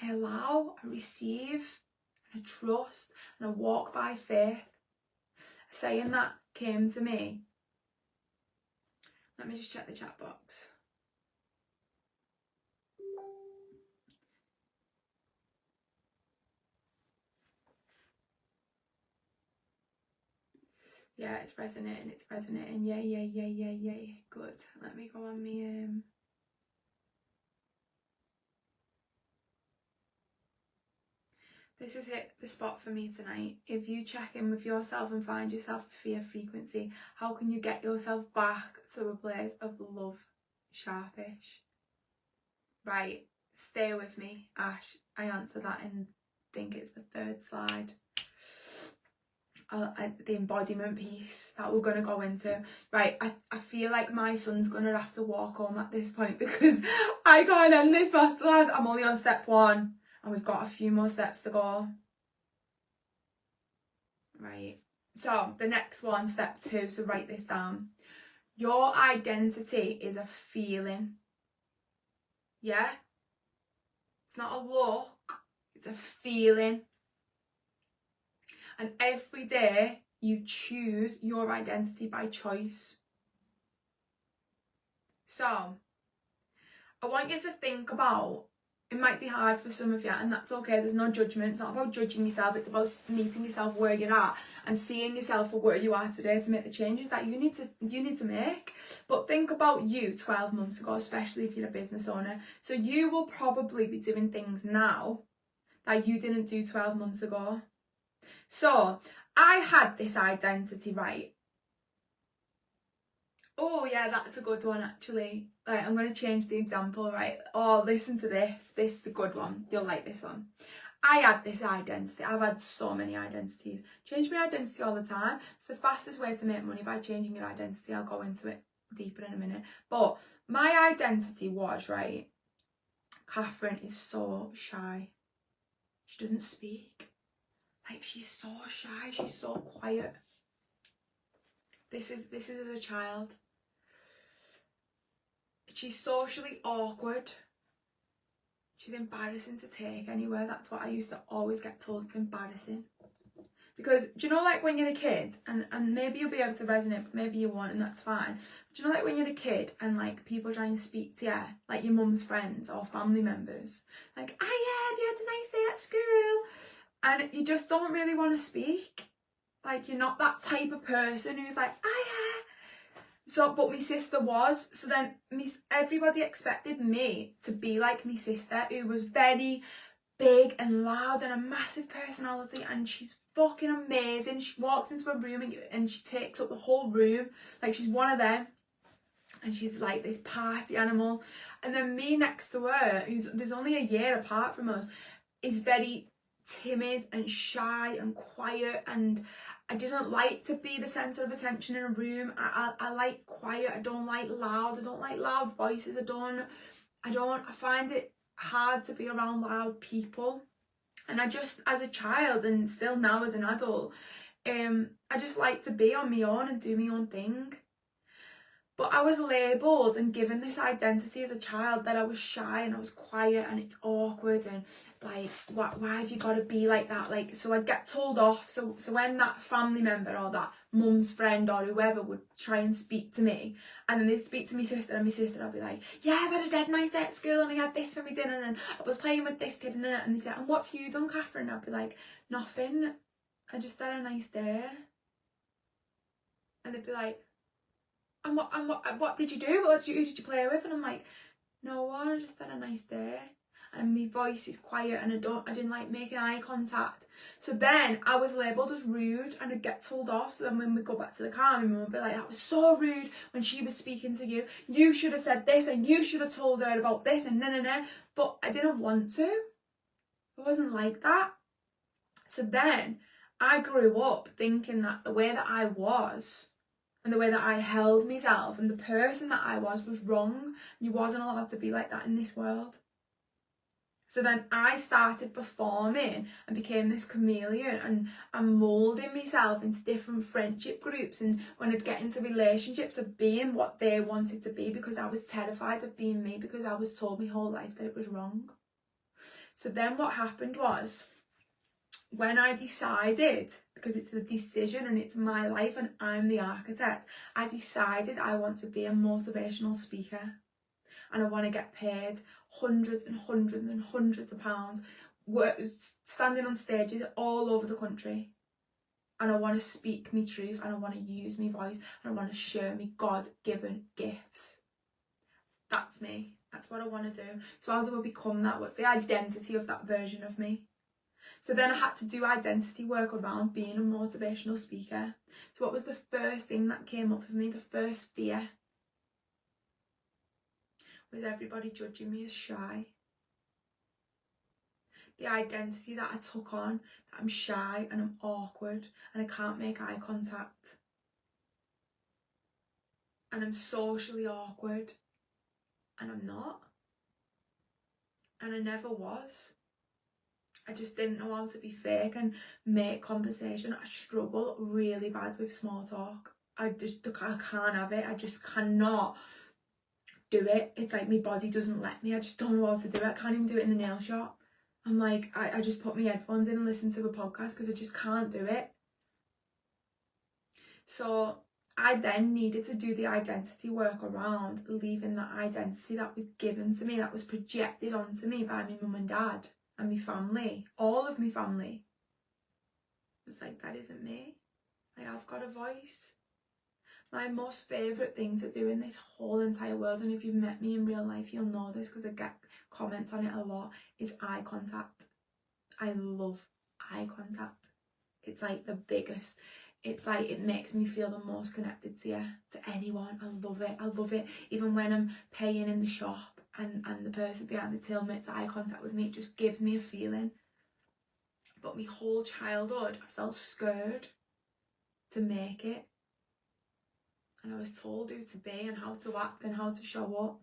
I allow, I receive, I trust, and I walk by faith. A saying that came to me. Let me just check the chat box. Yeah, it's resonating, it's resonating. Yay. Good. Let me go on me. This has hit the spot for me tonight. If you check in with yourself and find yourself a fear frequency, how can you get yourself back to a place of love, sharpish? Right, stay with me, Ash. I answered that in, I think it's the 3rd slide. The embodiment piece that we're going to go into. Right, I feel like my son's going to have to walk home at this point because I can't end this masterclass. I'm only on step 1 and we've got a few more steps to go. Right, so the next one, step 2, so write this down. Your identity is a feeling. Yeah? It's not a look, it's a feeling. And every day you choose your identity by choice. So I want you to think about, it might be hard for some of you, and that's okay, there's no judgment. It's not about judging yourself, it's about meeting yourself where you're at and seeing yourself for where you are today to make the changes that you need to make. But think about you 12 months ago, especially if you're a business owner. So you will probably be doing things now that you didn't do 12 months ago. So I had this identity, right? Oh yeah, that's a good one actually. Right, I'm going to change the example, right? Oh, listen to this. This is the good one. You'll like this one. I had this identity. I've had so many identities. Change my identity all the time. It's the fastest way to make money, by changing your identity. I'll go into it deeper in a minute. But my identity was, right, Catherine is so shy. She doesn't speak. Like, she's so shy, she's so quiet. This is as a child. She's socially awkward. She's embarrassing to take anywhere. That's what I used to always get told. It's embarrassing. Because, do you know, like when you're a kid, and maybe you'll be able to resonate, but maybe you won't, and that's fine. But do you know, like when you're a kid and like people try and speak to you, like your mum's friends or family members, like, oh yeah, have you had a nice day at school? And you just don't really want to speak. Like, you're not that type of person who's like, oh yeah. So, but my sister was. So then everybody expected me to be like my sister, who was very big and loud and a massive personality, and she's fucking amazing. She walks into a room and she takes up the whole room. Like, she's one of them. And she's like this party animal. And then me next to her, there's only a year apart from us, is very timid and shy and quiet, and I didn't like to be the centre of attention in a room. I like quiet. I don't like loud. I don't like loud voices. I find it hard to be around loud people. And I just, as a child and still now as an adult, I just like to be on my own and do my own thing. But I was labelled and given this identity as a child that I was shy and I was quiet and it's awkward and like, why have you got to be like that? Like, so I'd get told off. So when that family member or that mum's friend or whoever would try and speak to me, and then they'd speak to my sister, and my sister, I'd be like, yeah, I've had a dead nice day at school and I had this for my dinner and I was playing with this kid, and they said, and what have you done, Catherine? I'd be like, nothing, I just had a nice day. And they'd be like, and what did you do? Who did you play with? And I'm like, no one, I just had a nice day. And my voice is quiet and I didn't like making eye contact. So then I was labelled as rude and I'd get told off. So then when we go back to the car, my mum would be like, that was so rude when she was speaking to you. You should have said this and you should have told her about this and no. But I didn't want to. I wasn't like that. So then I grew up thinking that the way that I was and the way that I held myself and the person that I was wrong. You wasn't allowed to be like that in this world. So then I started performing and became this chameleon and moulding myself into different friendship groups, and when I'd get into relationships of being what they wanted to be, because I was terrified of being me, because I was told my whole life that it was wrong. So then what happened was, when I decided, because it's a decision and it's my life and I'm the architect, I decided I want to be a motivational speaker and I want to get paid hundreds and hundreds and hundreds of pounds, standing on stages all over the country. And I want to speak my truth and I want to use my voice and I want to share my God-given gifts. That's me. That's what I want to do. So how do I become that? What's the identity of that version of me? So then I had to do identity work around being a motivational speaker. So what was the first thing that came up for me? The first fear was everybody judging me as shy. The identity that I took on, that I'm shy and I'm awkward and I can't make eye contact. And I'm socially awkward. And I'm not. And I never was. I just didn't know how to be fake and make conversation. I struggle really bad with small talk. I can't have it. I just cannot do it. It's like my body doesn't let me. I just don't know how to do it. I can't even do it in the nail shop. I'm like, I just put my headphones in and listen to a podcast because I just can't do it. So I then needed to do the identity work around leaving that identity that was given to me, that was projected onto me by my mum and dad and my family, all of my family. It's like, that isn't me. Like, I've got a voice. My most favourite thing to do in this whole entire world, and if you've met me in real life, you'll know this because I get comments on it a lot, is eye contact. I love eye contact. It's like the biggest. It's like, it makes me feel the most connected to you, to anyone. I love it. I love it. Even when I'm paying in the shop and the person behind the till makes eye contact with me, it just gives me a feeling. But my whole childhood, I felt scared to make it. And I was told who to be and how to act and how to show up.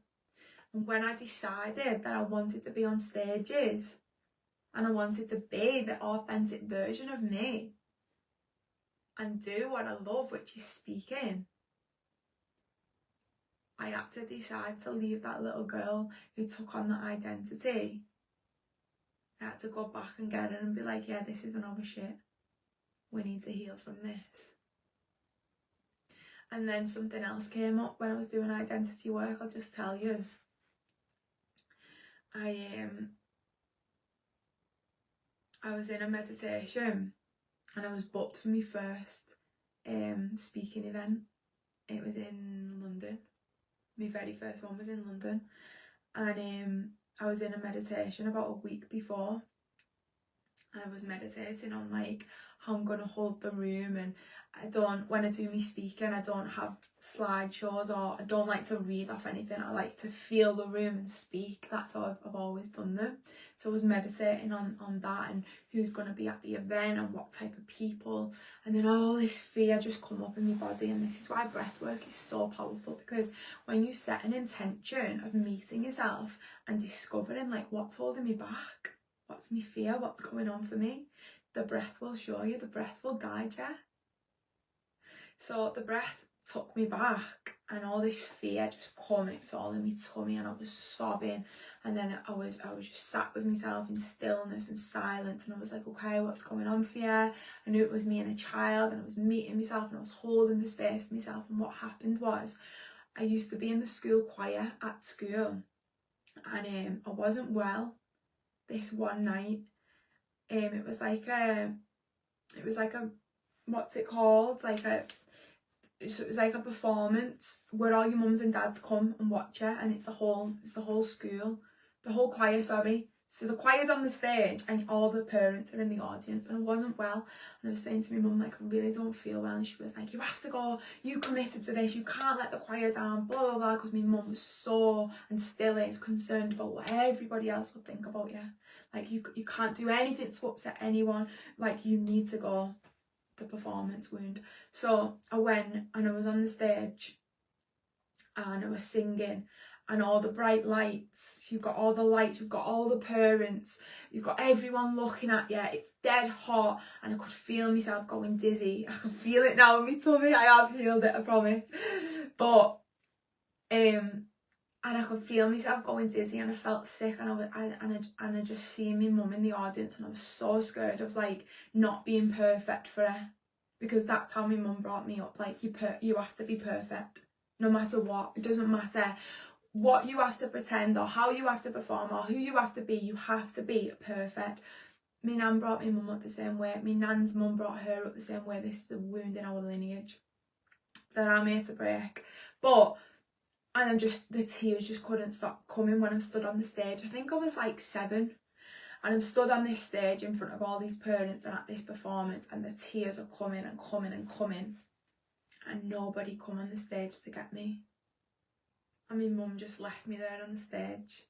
And when I decided that I wanted to be on stages and I wanted to be the authentic version of me and do what I love, which is speaking, I had to decide to leave that little girl who took on that identity I had to go back and get it and be like, yeah, this isn't our shit. We need to heal from this. And then something else came up when I was doing identity work, I'll just tell you. I was in a meditation and I was booked for my first speaking event. It was in London. My very first one was in London. And I was in a meditation about a week before. And I was meditating on like how I'm going to hold the room, and when I do my speaking, I don't have slideshows, or I don't like to read off anything. I like to feel the room and speak. That's how I've always done them. So I was meditating on that, and who's going to be at the event and what type of people, and then all this fear just come up in my body. And this is why breath work is so powerful, because when you set an intention of meeting yourself and discovering like what's holding me back, what's my fear, what's going on for me, the breath will show you, the breath will guide you. So the breath took me back, and all this fear just coming, it was all in my tummy, and I was sobbing. And then I was just sat with myself in stillness and silence, and I was like, okay, what's going on for you? I knew it was me and a child, and I was meeting myself, and I was holding the space for myself. And what happened was, I used to be in the school choir at school, and I wasn't well. This one night, it was like a what's it called, so it was like a performance where all your mums and dads come and watch it, and it's the whole school, the whole choir, sorry. So the choir's on the stage and all the parents are in the audience, and I wasn't well, and I was saying to my mum, like, I really don't feel well, and she was like, you have to go, you committed to this, you can't let the choir down, blah blah blah, because my mum was so, and still is, concerned about what everybody else will think about you. Like, you can't do anything to upset anyone, like, you need to go. The performance wound. So I went and I was on the stage and I was singing, and all the bright lights, you've got all the lights, you've got all the parents, you've got everyone looking at you, it's dead hot, and I could feel myself going dizzy. I can feel it now in my tummy. I have healed it, I promise. But and I could feel myself going dizzy, and I felt sick, and I just seen my mum in the audience, and I was so scared of like not being perfect for her, because that's how my mum brought me up. Like, you have to be perfect no matter what. It doesn't matter what you have to pretend or how you have to perform or who you have to be. You have to be perfect. My nan brought my mum up the same way. My nan's mum brought her up the same way. This is a wound in our lineage that I'm here to break. And the tears just couldn't stop coming when I'm stood on the stage. I think I was like 7, and I'm stood on this stage in front of all these parents and at this performance, and the tears are coming and coming and coming, and nobody come on the stage to get me. And my mum just left me there on the stage.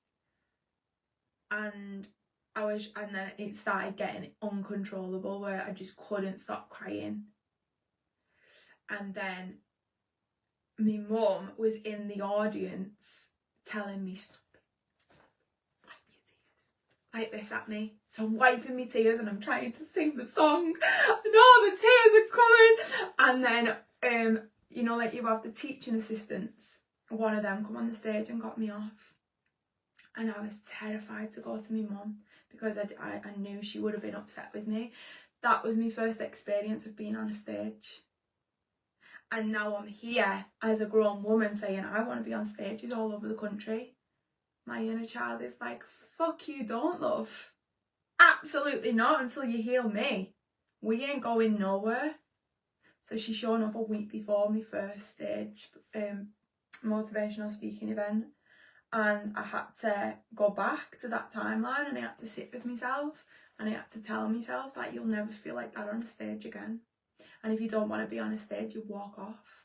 And then it started getting uncontrollable, where I just couldn't stop crying. And then my mum was in the audience telling me, stop, wipe your tears, like this at me. So I'm wiping my tears and I'm trying to sing the song, and all the tears are coming. And then, you know, like you have the teaching assistants, one of them come on the stage and got me off. And I was terrified to go to my mum, because I knew she would have been upset with me. That was my first experience of being on a stage. And now I'm here as a grown woman saying I want to be on stages all over the country. My inner child is like, fuck you, don't, love. Absolutely not, until you heal me. We ain't going nowhere. So she's shown up a week before my first stage motivational speaking event. And I had to go back to that timeline, and I had to sit with myself, and I had to tell myself that you'll never feel like that on a stage again. And if you don't want to be on a stage, you walk off.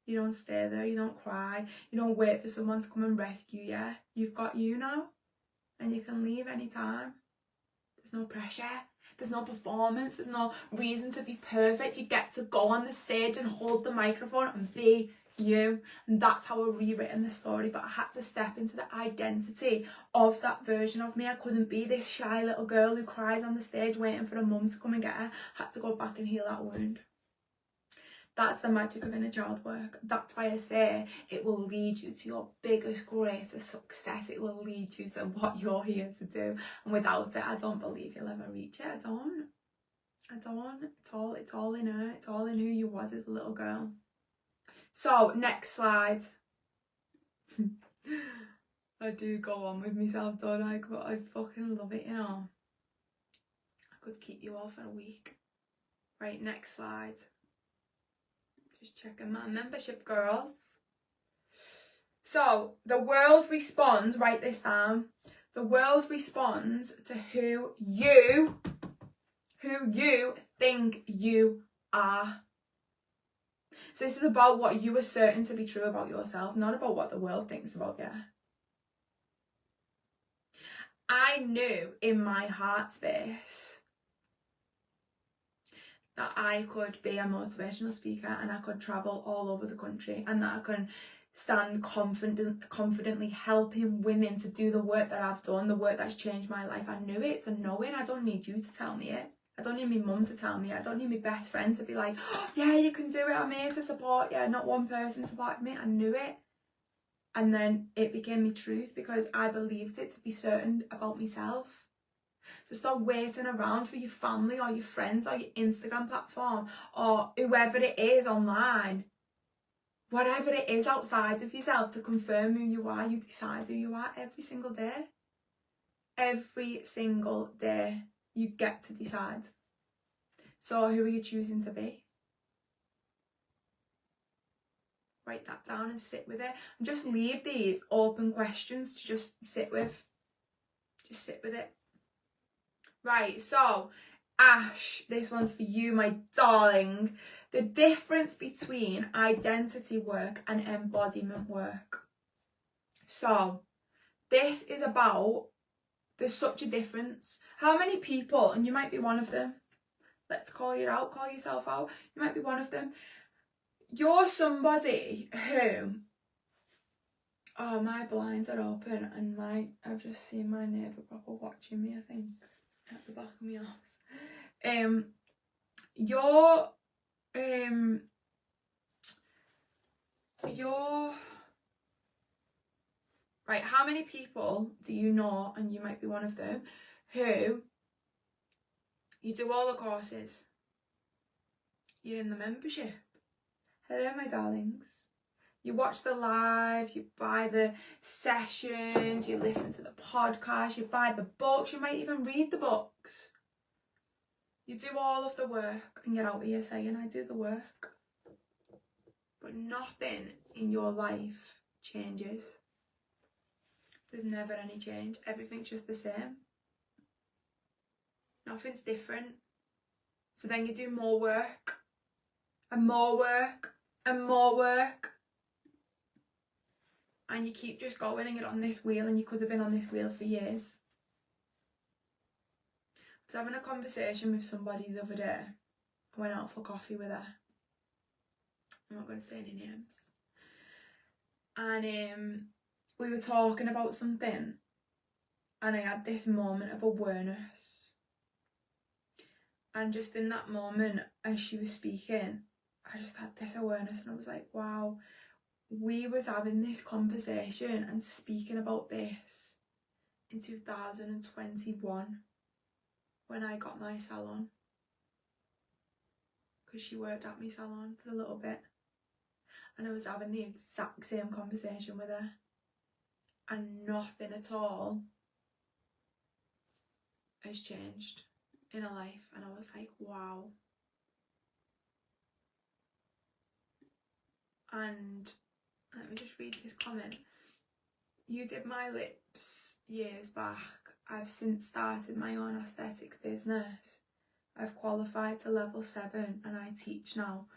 You don't stay there, you don't cry, you don't wait for someone to come and rescue you. You've got you now, and you can leave anytime. There's no pressure, there's no performance, there's no reason to be perfect. You get to go on the stage and hold the microphone and be you. And that's how I've rewritten the story. But I had to step into the identity of that version of me. I couldn't be this shy little girl who cries on the stage waiting for a mum to come and get her. I had to go back and heal that wound. That's the magic of inner child work. That's why I say it will lead you to your biggest, greatest success. It will lead you to what you're here to do. And without it, I don't believe you'll ever reach it. I don't. It's all in her. It's all in who you was as a little girl. So, next slide. I do go on with myself, don't I? But I fucking love it, you know. I could keep you all for a week. Right, next slide. Just checking my membership, girls. So, the world responds, write this down. The world responds to who you think you are. So this is about what you are certain to be true about yourself, not about what the world thinks about you. I knew in my heart space that I could be a motivational speaker and I could travel all over the country and that I can stand confidently helping women to do the work that I've done, the work that's changed my life. I knew it. It's a knowing. I don't need you to tell me it. I don't need my mum to tell me it. I don't need my best friend to be like, oh, yeah, you can do it. I'm here to support you. Not one person supported me. I knew it. And then it became my truth because I believed it to be certain about myself. So stop waiting around for your family or your friends or your Instagram platform or whoever it is online. Whatever it is outside of yourself to confirm who you are, you decide who you are every single day. Every single day you get to decide. So who are you choosing to be? Write that down and sit with it. And just leave these open questions to just sit with. Just sit with it. Right, so Ash, this one's for you, my darling. The difference between identity work and embodiment work. So this is about, there's such a difference. How many people, and you might be one of them, let's call you out, call yourself out, you might be one of them. You're somebody who, oh, my blinds are open and I've just seen my neighbour proper watching me, I think, at the back of my house. You're right, how many people do you know, and you might be one of them, who you do all the courses, you're in the membership, hello my darlings, you watch the lives, you buy the sessions, you listen to the podcast, you buy the books, you might even read the books, you do all of the work and you're out here saying I do the work, but nothing in your life changes. There's never any change. Everything's just the same. Nothing's different. So then you do more work and more work and more work. And you keep just going and you're on this wheel, and you could have been on this wheel for years. I was having a conversation with somebody the other day. I went out for coffee with her. I'm not going to say any names. And we were talking about something and I had this moment of awareness, and just in that moment as she was speaking I just had this awareness and I was like, wow, we was having this conversation and speaking about this in 2021 when I got my salon, because she worked at my salon for a little bit and I was having the exact same conversation with her. And nothing at all has changed in her life. And I was like, wow. And let me just read this comment. You did my lips years back. I've since started my own aesthetics business. I've qualified to level 7 and I teach now.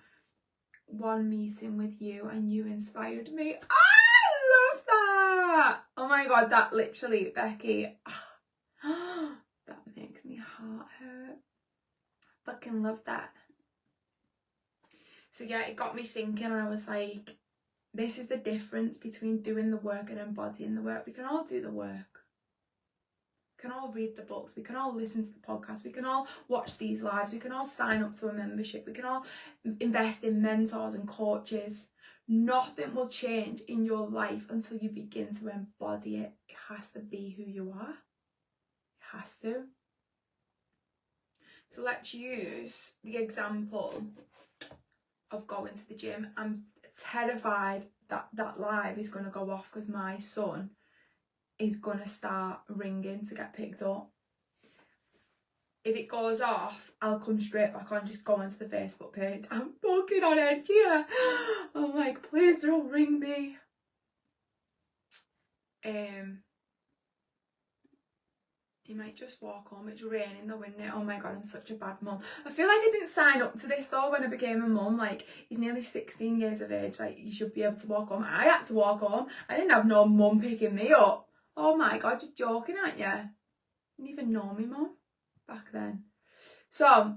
One meeting with you and you inspired me. I love that. Oh my god, that literally, Becky, that makes me heart hurt. Fucking love that. So yeah, it got me thinking and I was like, this is the difference between doing the work and embodying the work. We can all do the work. We can all read the books, we can all listen to the podcast, we can all watch these lives, we can all sign up to a membership, we can all invest in mentors and coaches. Nothing will change in your life until you begin to embody it. It has to be who you are. It has to. So let's use the example of going to the gym. I'm terrified that that live is going to go off because my son is going to start ringing to get picked up. If it goes off, I'll come straight back on, just go onto the Facebook page. I'm fucking on edge here. I'm like, please don't ring me. He might just walk home. It's raining though, isn't it? Oh my god, I'm such a bad mum. I feel like I didn't sign up to this though when I became a mum. Like, he's nearly 16 years of age. Like, you should be able to walk home. I had to walk home. I didn't have no mum picking me up. Oh my god, you're joking, aren't you? You didn't even know me, mum, back then. So,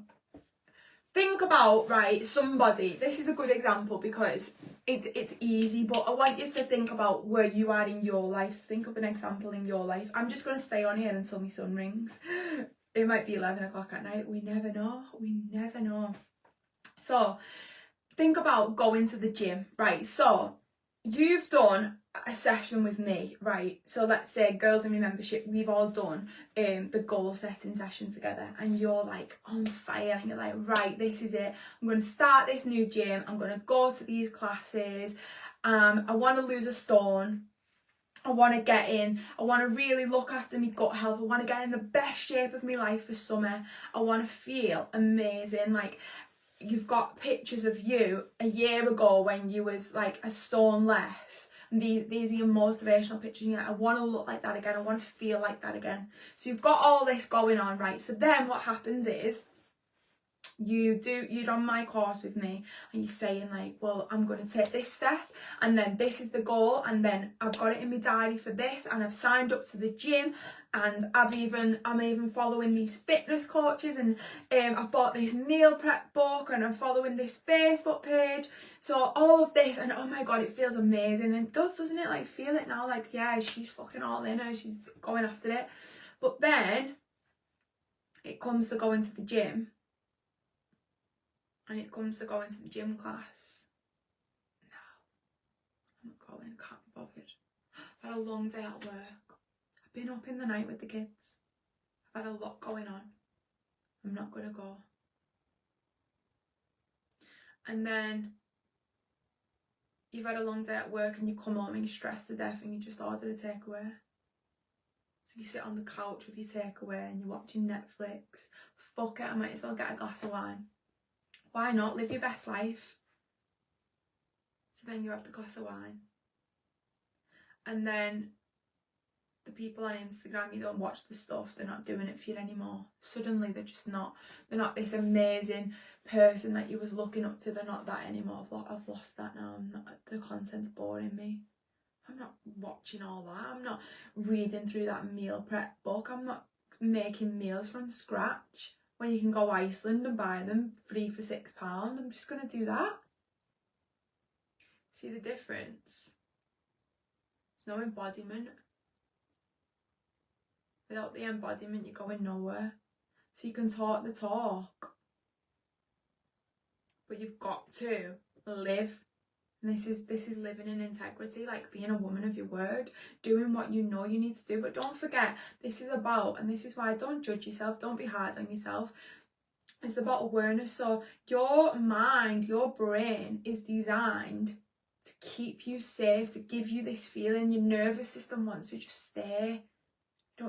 think about, right, somebody. This is a good example because it's easy, but I want you to think about where you are in your life. So think of an example in your life. I'm just going to stay on here until my son rings. It might be 11 o'clock at night. We never know. We never know. So think about going to the gym, right? So you've done a session with me, right? So let's say girls in my membership, we've all done the goal setting session together, and you're like on fire and you're like, right, this is it. I'm going to start this new gym. I'm going to go to these classes. I want to lose a stone. I want to get in. I want to really look after my gut health. I want to get in the best shape of my life for summer. I want to feel amazing. Like, you've got pictures of you a year ago when you was like a stone less. And these are your motivational pictures. You're like, I want to look like that again. I want to feel like that again. So you've got all this going on, right? So then what happens is you're on my course with me and you're saying like, well, I'm going to take this step and then this is the goal and then I've got it in my diary for this and I've signed up to the gym and I'm even following these fitness coaches and I've bought this meal prep book and I'm following this Facebook page. So all of this, and oh my god, it feels amazing. And it does, doesn't it? Like, feel it now, like, yeah, she's fucking all in her, she's going after it. But then it comes to going to the gym. And it comes to going to the gym class. No, I'm not going, can't be bothered. I've had a long day at work. I've been up in the night with the kids. I've had a lot going on. I'm not going to go. And then you've had a long day at work and you come home and you're stressed to death and you just order a takeaway. So you sit on the couch with your takeaway and you're watching Netflix. Fuck it, I might as well get a glass of wine. Why not? Live your best life. So then you have the glass of wine. And then the people on Instagram, you don't watch the stuff, they're not doing it for you anymore. Suddenly they're not this amazing person that you was looking up to. They're not that anymore. I've lost that now. The content's boring me. I'm not watching all that. I'm not reading through that meal prep book. I'm not making meals from scratch. When you can go Iceland and buy them 3 for £6, I'm just going to do that. See the difference? There's no embodiment. Without the embodiment, you're going nowhere. So you can talk the talk, but you've got to live. And this is living in integrity, like being a woman of your word, doing what you know you need to do. But don't forget, this is about, and this is why, don't judge yourself, don't be hard on yourself. It's about awareness. So your mind, your brain is designed to keep you safe, to give you this feeling. Your nervous system wants to just stay.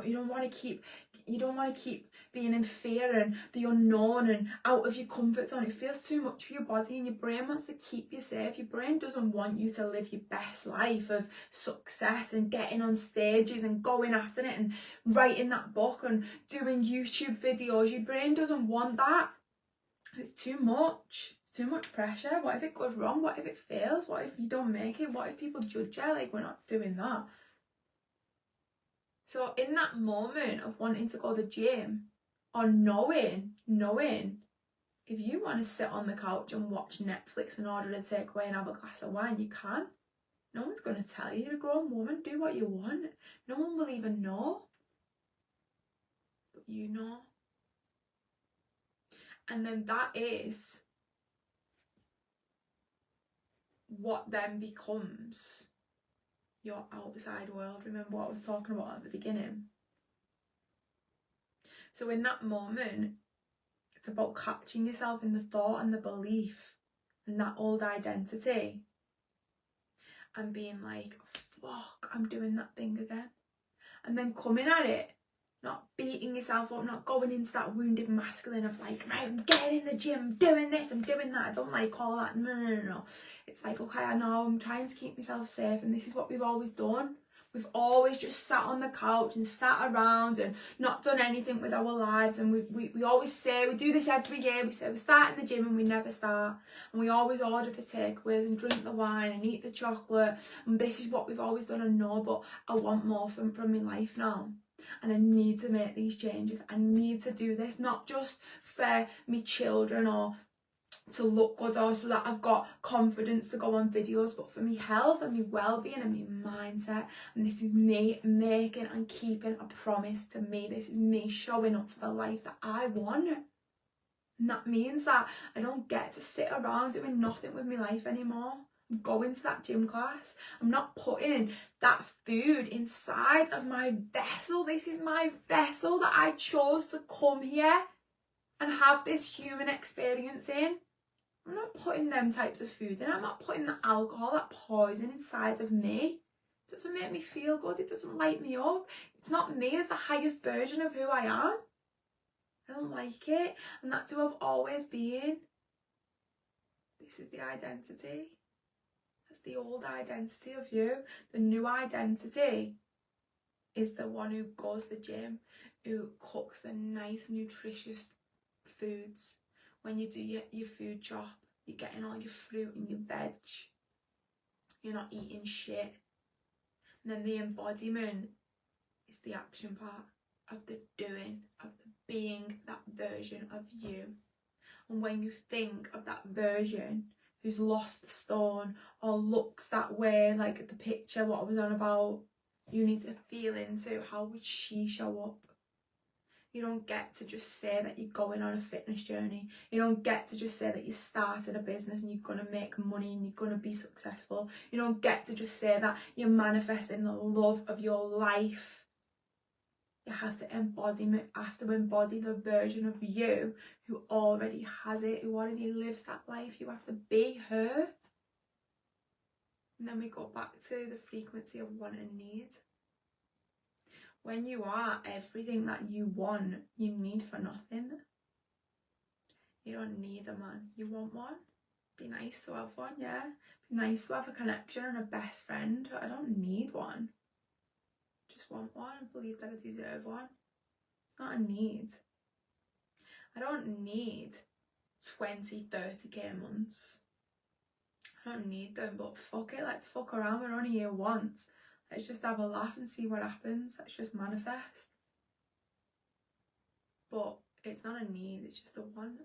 You don't want to keep being in fear and the unknown and out of your comfort zone. It feels too much for your body, and your brain wants to keep you safe. Your brain doesn't want you to live your best life of success and getting on stages and going after it and writing that book and doing YouTube videos. Your brain doesn't want that. It's too much. It's too much pressure. What if it goes wrong? What if it fails? What if you don't make it? What if people judge you? Like, we're not doing that. So in that moment of wanting to go to the gym, or knowing, if you want to sit on the couch and watch Netflix and order a takeaway and have a glass of wine, you can. No one's going to tell you. You're a grown woman. Do what you want. No one will even know. you know. And then that is what then becomes your outside world. Remember what I was talking about at the beginning? So in that moment, it's about catching yourself in the thought and the belief and that old identity and being like, fuck, I'm doing that thing again. And then coming at it, not beating yourself up, not going into that wounded masculine of like, right, I'm getting in the gym, I'm doing this, I'm doing that. I don't like all that. No. It's like, okay, I know, I'm trying to keep myself safe, and this is what we've always done. We've always just sat on the couch and sat around and not done anything with our lives. And we always say, we do this every year, we say we're starting the gym and we never start. And we always order the takeaways and drink the wine and eat the chocolate. And this is what we've always done. And no, but I want more from my life now. And I need to make these changes. I need to do this, not just for me children or to look good or so that I've got confidence to go on videos, but for me health and me well-being and me mindset. And this is me making and keeping a promise to me. This is me showing up for the life that I want. And that means that I don't get to sit around doing nothing with my life anymore. I'm going to that gym class. I'm not putting that food inside of my vessel. This is my vessel that I chose to come here and have this human experience in. I'm not putting them types of food in. I'm not putting the alcohol, that poison inside of me. It doesn't make me feel good. It doesn't light me up. It's not me as the highest version of who I am. I don't like it. And that's who I've always been. This is the identity. That's the old identity of you. The new identity is the one who goes to the gym, who cooks the nice, nutritious foods. When you do your food shop, you're getting all your fruit and your veg. You're not eating shit. And then the embodiment is the action part of the doing, of the being that version of you. And when you think of that version who's lost the stone or looks that way, like the picture, what I was on about, you need to feel into how would she show up. You don't get to just say that you're going on a fitness journey. You don't get to just say that you started a business and you're going to make money and you're going to be successful. You don't get to just say that you're manifesting the love of your life. You have to embody the version of you who already has it, who already lives that life. You have to be her. And then we go back to the frequency of want and need. When you are everything that you want, you need for nothing. You don't need a man. You want one. Be nice to have one, yeah. Be nice to have a connection and a best friend. I don't need one. Just want one and believe that I deserve one. It's not a need. I don't need 20, 30k months. I don't need them, but fuck it, let's fuck around. We're only here once. Let's just have a laugh and see what happens. Let's just manifest. But it's not a need, it's just a want.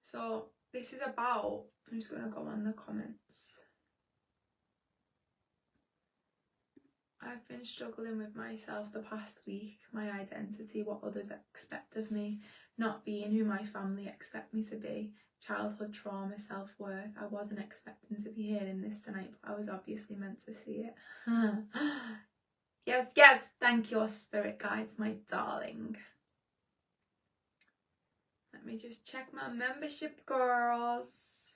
So this is about, I'm just going to go on the comments. I've been struggling with myself the past week, my identity, what others expect of me, not being who my family expect me to be. Childhood trauma, self-worth. I wasn't expecting to be hearing this tonight, but I was obviously meant to see it. Yes, thank you, spirit guides, my darling. Let me just check my membership, girls.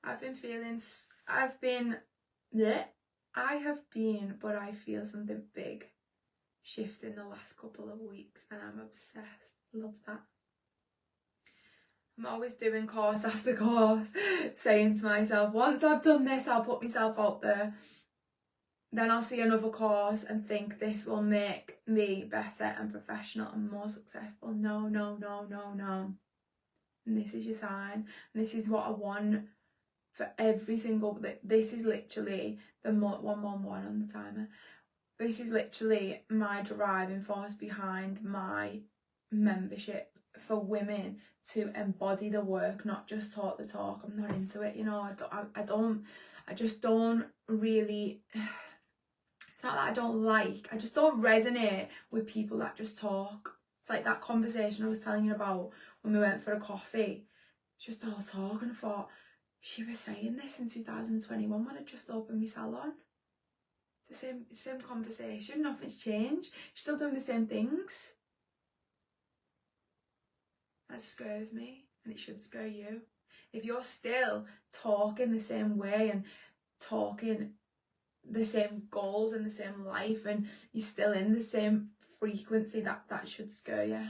I have been, but I feel something big shift in the last couple of weeks and I'm obsessed. Love that. I'm always doing course after course, saying to myself, once I've done this, I'll put myself out there. Then I'll see another course and think this will make me better and professional and more successful. No. And this is your sign. And this is what I want for every single, this is literally the 111 on the timer. This is literally my driving force behind my membership, for women to embody the work, not just talk the talk. I'm not into it, you know. I just don't really It's not that I don't like, I just don't resonate with people that just talk. It's like that conversation I was telling you about when we went for a coffee. It's just all talk, and I thought, she was saying this in 2021 when I just opened my salon. It's the same conversation, nothing's changed. She's still doing the same things. That scares me, and it should scare you. If you're still talking the same way and talking the same goals and the same life, and you're still in the same frequency, that should scare you.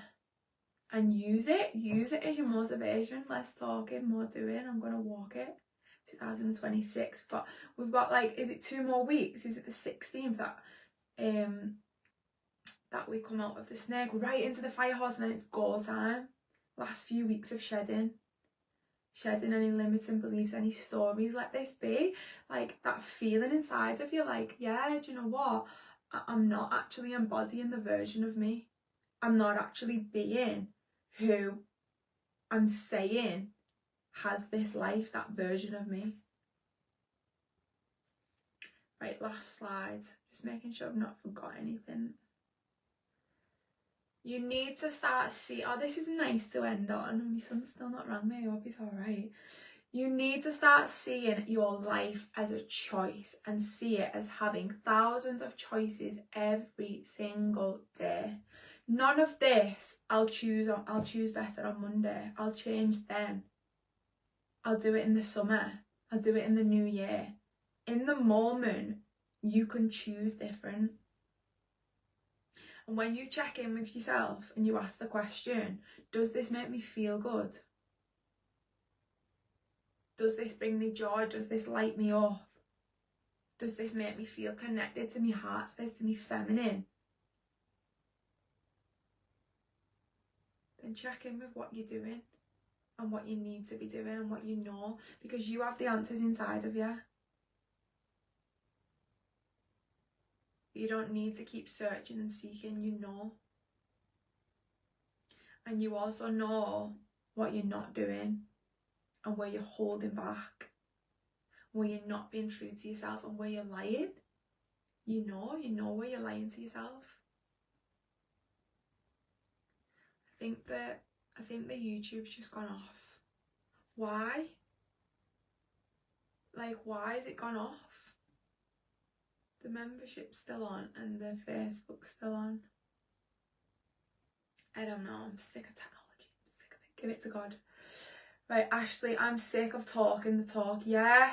And use it as your motivation. Less talking, more doing. I'm gonna walk it. 2026, but we've got like, is it 2 more weeks? Is it the 16th that we come out of the snake right into the fire horse, and then it's go time. Last few weeks of shedding any limiting beliefs, any stories. Let this be like that feeling inside of you, like, yeah, do you know what, I'm not actually embodying the version of me. I'm not actually being who I'm saying has this life, that version of me. Right, last slide. Just making sure I've not forgot anything. You need to start see. Oh, this is nice to end on. My son's still not rang me. I hope he's alright. You need to start seeing your life as a choice, and see it as having thousands of choices every single day. None of this, I'll choose better on Monday. I'll change then. I'll do it in the summer. I'll do it in the new year. In the moment, you can choose different. And when you check in with yourself and you ask the question, does this make me feel good? Does this bring me joy? Does this light me up? Does this make me feel connected to my heart space, to me feminine? Then check in with what you're doing and what you need to be doing and what you know, because you have the answers inside of you. You don't need to keep searching and seeking, you know. And you also know what you're not doing and where you're holding back, where you're not being true to yourself and where you're lying. You know where you're lying to yourself. I think the YouTube's just gone off. Why? Like, why has it gone off? The membership's still on and the Facebook's still on. I don't know, I'm sick of technology. I'm sick of it. Give it to God. Right, Ashley, I'm sick of talking the talk. Yeah,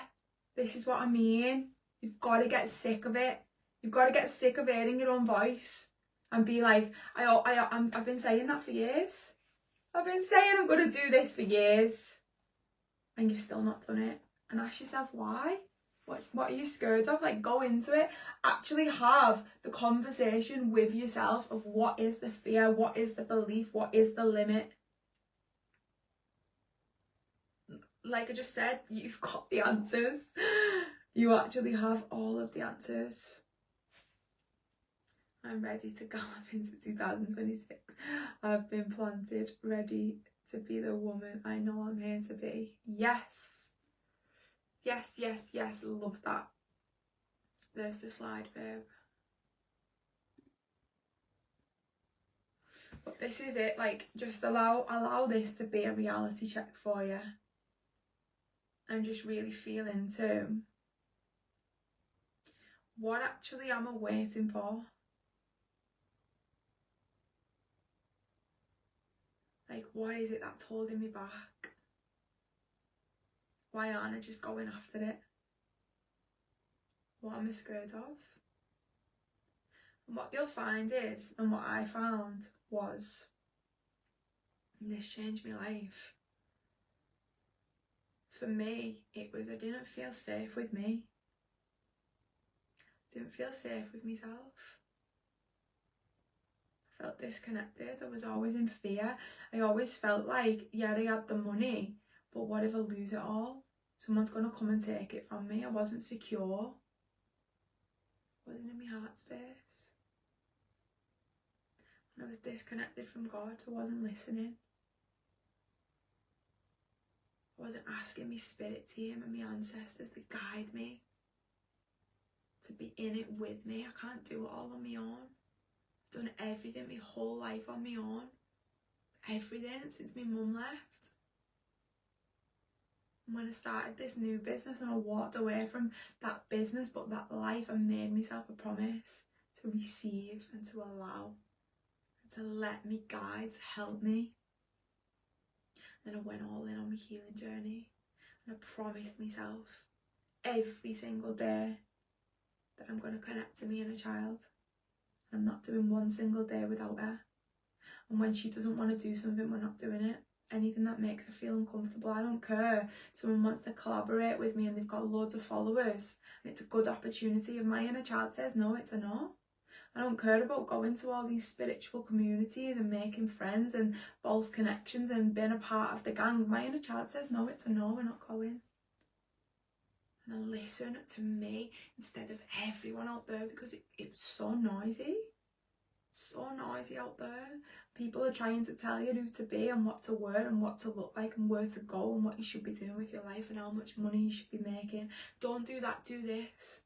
this is what I mean. You've got to get sick of it. You've got to get sick of hearing your own voice and be like, I've been saying that for years. I've been saying I'm going to do this for years. And you've still not done it. And ask yourself why. What are you scared of? Like, go into it. Actually have the conversation with yourself of what is the fear, what is the belief, what is the limit. Like I just said, you've got the answers. You actually have all of the answers. I'm ready to gallop into 2026. I've been planted, ready to be the woman I know I'm here to be. Yes. Yes, yes, yes. Love that. There's the slide, babe. But this is it. Like, just allow this to be a reality check for you. And just really feel into what actually am I waiting for? Like, what is it that's holding me back? Why aren't I just going after it? What am I scared of? And what you'll find is, and what I found was, this changed my life. For me, it was I didn't feel safe with me. I didn't feel safe with myself. I felt disconnected. I was always in fear. I always felt like, yeah, I had the money, but what if I lose it all? Someone's going to come and take it from me. I wasn't secure. I wasn't in my heart space. And I was disconnected from God. I wasn't listening. I wasn't asking my spirit team and my ancestors to guide me, to be in it with me. I can't do it all on my own. I've done everything my whole life on my own. Everything since my mum left. And when I started this new business and I walked away from that business, but that life, I made myself a promise to receive and to allow and to let me guide, help me. Then I went all in on my healing journey and I promised myself every single day that I'm going to connect to me inner child. I'm not doing one single day without her. And when she doesn't want to do something, we're not doing it. Anything that makes her feel uncomfortable, I don't care. Someone wants to collaborate with me and they've got loads of followers and it's a good opportunity. If my inner child says no, it's a no. I don't care about going to all these spiritual communities and making friends and false connections and being a part of the gang. If my inner child says no, it's a no, we're not going. And I listen to me instead of everyone out there, because it's so noisy. So noisy out there. People are trying to tell you who to be and what to wear and what to look like and where to go and what you should be doing with your life and how much money you should be making. Don't do that, do this.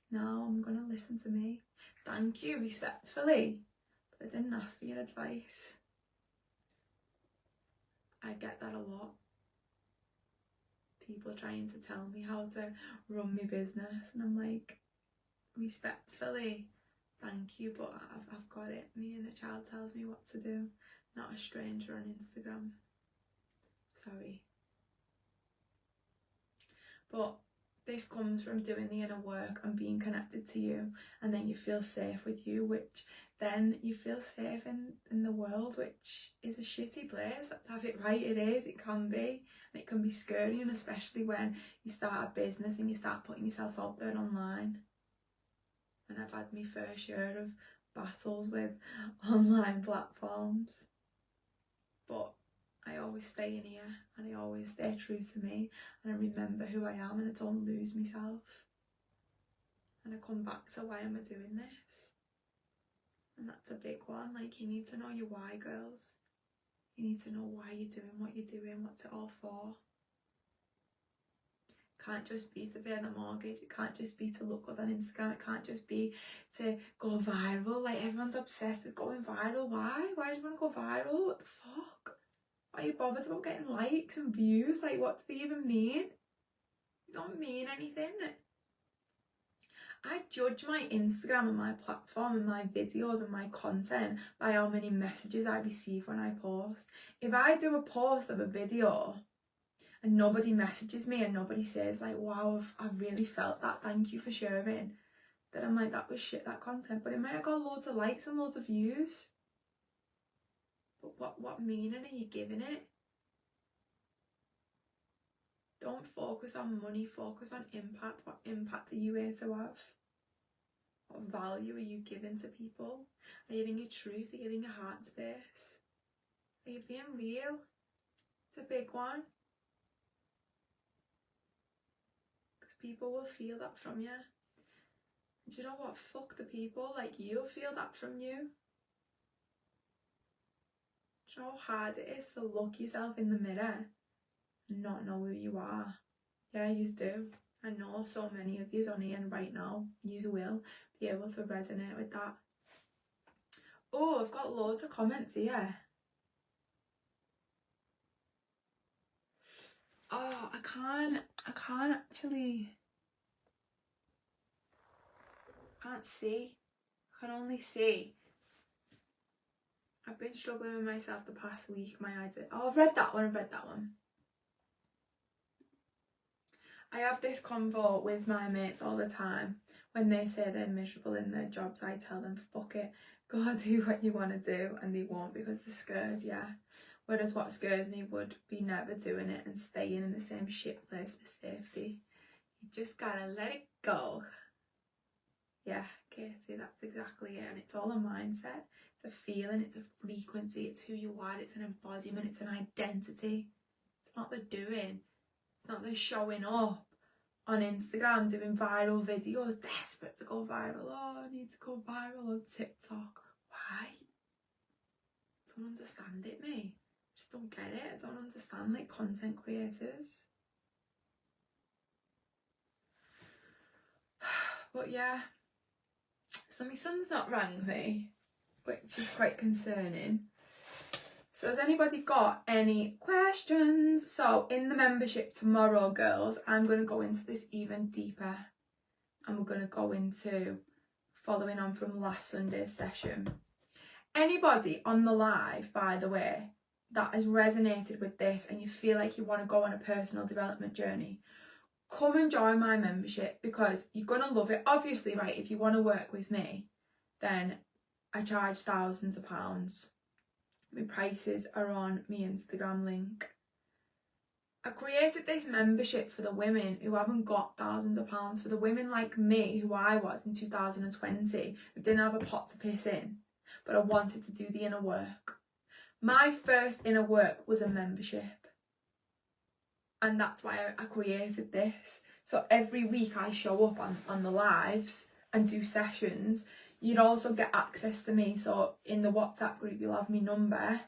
No, I'm going to listen to me. Thank you, respectfully, but I didn't ask for your advice. I get that a lot. People trying to tell me how to run my business and I'm like, respectfully, thank you, but I've got it. Me and the child tells me what to do, not a stranger on Instagram. Sorry. But this comes from doing the inner work and being connected to you, and then you feel safe with you, which then you feel safe in the world, which is a shitty place. Let's have it right, it is, it can be, and it can be scary, and especially when you start a business and you start putting yourself out there online. And I've had my fair share of battles with online platforms, but I always stay in here and I always stay true to me and I remember who I am and I don't lose myself. And I come back to why am I doing this? And that's a big one. Like, you need to know your why, girls. You need to know why you're doing what you're doing, what's it all for. It can't just be to pay the mortgage, it can't just be to look good on Instagram, it can't just be to go viral. Like, everyone's obsessed with going viral. Why? Why do you want to go viral? What the fuck? Why are you bothered about getting likes and views? Like, what do they even mean? They don't mean anything. I judge my Instagram and my platform and my videos and my content by how many messages I receive when I post. If I do a post of a video and nobody messages me and nobody says like, wow, I've really felt that, thank you for sharing, then I'm like, that was shit, that content. But it might have got loads of likes and loads of views. But what meaning are you giving it? Don't focus on money, focus on impact. What impact are you here to have? What value are you giving to people? Are you giving your truth? Are you giving your heart space? Are you being real? It's a big one. Because people will feel that from you. And do you know what? Fuck the people. Like, you'll feel that from you. Do you know how hard it is to look yourself in the mirror and not know who you are? Yeah, you do. I know so many of you on here right now, you will be able to resonate with that. Oh, I've got loads of comments here. Oh, I can't actually, can't see. I can only see. I've been struggling with myself the past week. My eyes are... Oh, I've read that one. I have this convo with my mates all the time. When they say they're miserable in their jobs, I tell them, fuck it, go do what you want to do, and they won't because they're scared, yeah. Whereas what scares me would be never doing it and staying in the same shit place for safety. You just gotta let it go. Yeah, Katie, that's exactly it. And it's all a mindset. It's a feeling, it's a frequency, it's who you are, it's an embodiment, it's an identity. It's not the doing. It's not the showing up on Instagram doing viral videos, desperate to go viral. Oh, I need to go viral on TikTok. Why? I don't understand it, me. I just don't get it. I don't understand, like, content creators. But yeah, so my son's not rang me, which is quite concerning. So has anybody got any questions? So in the membership tomorrow, girls, I'm going to go into this even deeper. And we're going to go into following on from last Sunday's session. Anybody on the live, by the way, that has resonated with this and you feel like you want to go on a personal development journey, come and join my membership, because you're going to love it. Obviously, right, if you want to work with me, then I charge thousands of pounds. My prices are on my Instagram link. I created this membership for the women who haven't got thousands of pounds, for the women like me, who I was in 2020, who didn't have a pot to piss in, but I wanted to do the inner work. My first inner work was a membership. And that's why I created this. So every week I show up on the lives and do sessions. You'd also get access to me. So in the WhatsApp group, you'll have my number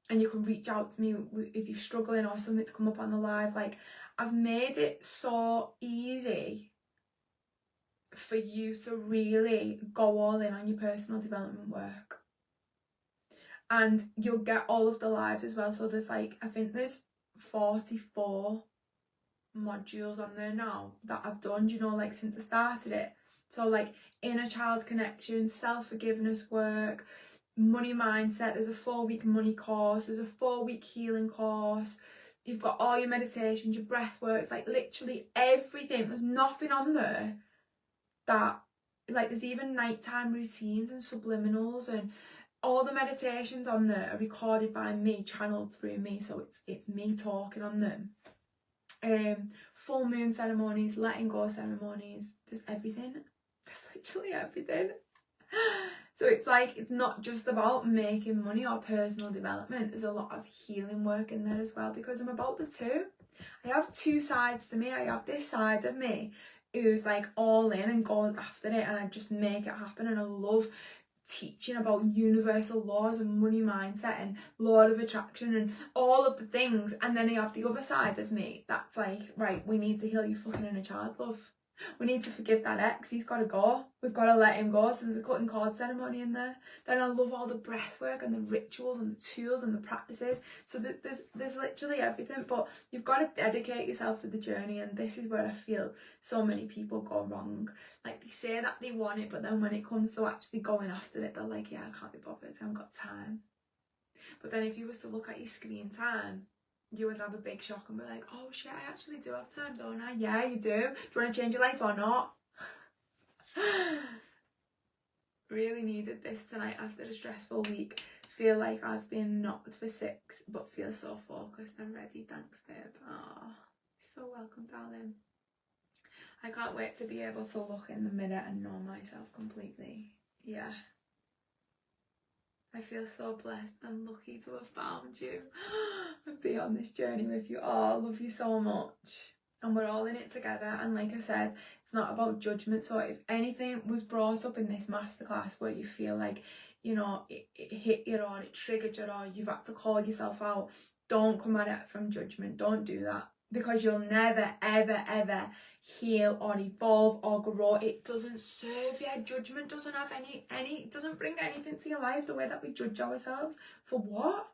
and you can reach out to me if you're struggling or something to come up on the live. Like, I've made it so easy for you to really go all in on your personal development work. And you'll get all of the lives as well. So there's like, I think there's 44 modules on there now that I've done, you know, like since I started it. So like inner child connection, self-forgiveness work, money mindset, there's a 4-week money course, there's a 4-week healing course, you've got all your meditations, your breath work, it's like literally everything. There's nothing on there that, like, there's even nighttime routines and subliminals, and all the meditations on there are recorded by me, channeled through me, so it's me talking on them. Full moon ceremonies, letting go ceremonies, just everything. There's literally everything. So it's like, it's not just about making money or personal development. There's a lot of healing work in there as well, because I'm about the two. I have two sides to me. I have this side of me who's like all in and goes after it, and I just make it happen, and I love teaching about universal laws and money mindset and law of attraction and all of the things. And then I have the other side of me that's like, right, we need to heal your fucking inner child, love. We need to forgive that ex, he's got to go. We've got to let him go. So there's a cutting cord ceremony in there. Then I love all the breath work and the rituals and the tools and the practices. So there's literally everything, but you've got to dedicate yourself to the journey. And this is where I feel so many people go wrong. Like, they say that they want it, but then when it comes to actually going after it, they're like, yeah, I can't be bothered, I haven't got time. But then if you was to look at your screen time, you would have a big shock and be like, oh shit, I actually do have time, don't I? Yeah, you do. Do you want to change your life or not? Really needed this tonight after a stressful week. Feel like I've been knocked for 6, but feel so focused and ready. Thanks, babe. Oh, so welcome, darling. I can't wait to be able to look in the mirror and know myself completely. Yeah. I feel so blessed and lucky to have found you and be on this journey with you all. Love you so much. And we're all in it together. And like I said, it's not about judgment. So if anything was brought up in this masterclass where you feel like, you know, it hit you or it triggered you or you've had to call yourself out, don't come at it from judgment. Don't do that. Because you'll never, ever, ever heal or evolve or grow. It doesn't serve you. Judgment doesn't have any doesn't bring anything to your life, the way that we judge ourselves. For what?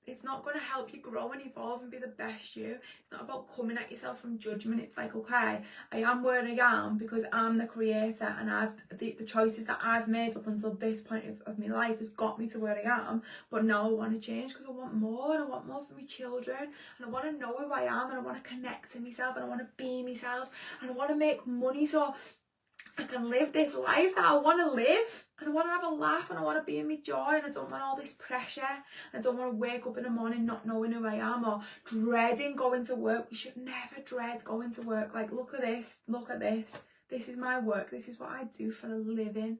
It's not going to help you grow and evolve and be the best you. It's not about coming at yourself from judgment. It's like, okay, I am where I am because I'm the creator, and I've the choices that I've made up until this point of my life has got me to where I am. But now I want to change because I want more, and I want more for my children, and I want to know who I am, and I want to connect to myself, and I want to be myself, and I want to make money so I can live this life that I want to live, and I want to have a laugh, and I want to be in my joy, and I don't want all this pressure, and I don't want to wake up in the morning not knowing who I am or dreading going to work. We should never dread going to work. Like, look at this, this is my work, this is what I do for a living.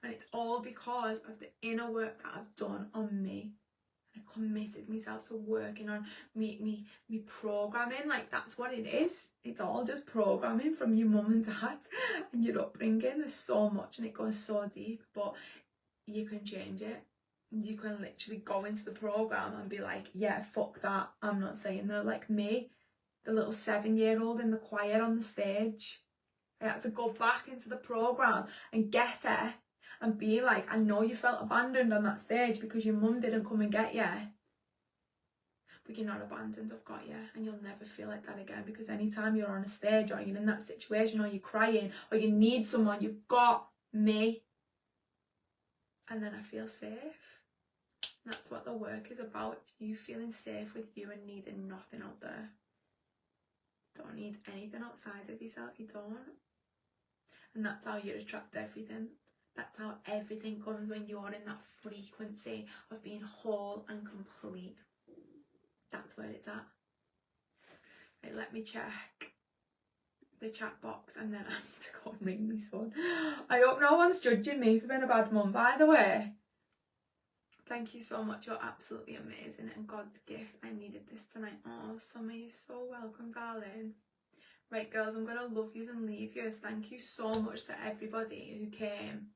And it's all because of the inner work that I've done on me. I committed myself to working on me programming. Like, that's what it is. It's all just programming from your mum and dad and your upbringing. There's so much and it goes so deep, but you can change it. You can literally go into the program and be like, yeah, fuck that, I'm not saying that. Like me, the little 7-year-old in the choir on the stage. I had to go back into the programme and get her and be like, I know you felt abandoned on that stage because your mum didn't come and get you. But you're not abandoned, I've got you. And you'll never feel like that again, because anytime you're on a stage or you're in that situation or you're crying or you need someone, you've got me. And then I feel safe. And that's what the work is about. It's you feeling safe with you and needing nothing out there. Don't need anything outside of yourself, you don't. And that's how you attract everything. That's how everything comes, when you're in that frequency of being whole and complete. That's where it's at. Right, let me check the chat box and then I need to go and ring my son. I hope no one's judging me for being a bad mum, by the way. Thank you so much. You're absolutely amazing and God's gift. I needed this tonight. Oh, Summer, you're so welcome, darling. Right, girls, I'm going to love yous and leave yous. Thank you so much to everybody who came.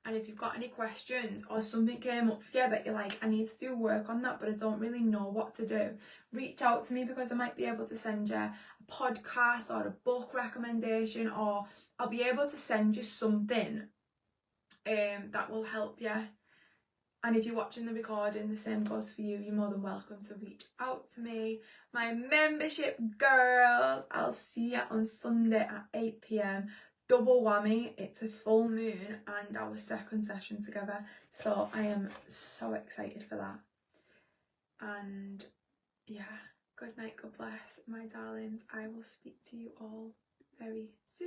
And if you've got any questions or something came up for you that you're like, I need to do work on that, but I don't really know what to do, reach out to me, because I might be able to send you a podcast or a book recommendation, or I'll be able to send you something that will help you. And if you're watching the recording, the same goes for you. You're more than welcome to reach out to me. My membership girls, I'll see you on Sunday at 8 p.m. Double whammy. It's a full moon and our second session together. So I am so excited for that. And yeah, good night, God bless, my darlings. I will speak to you all very soon.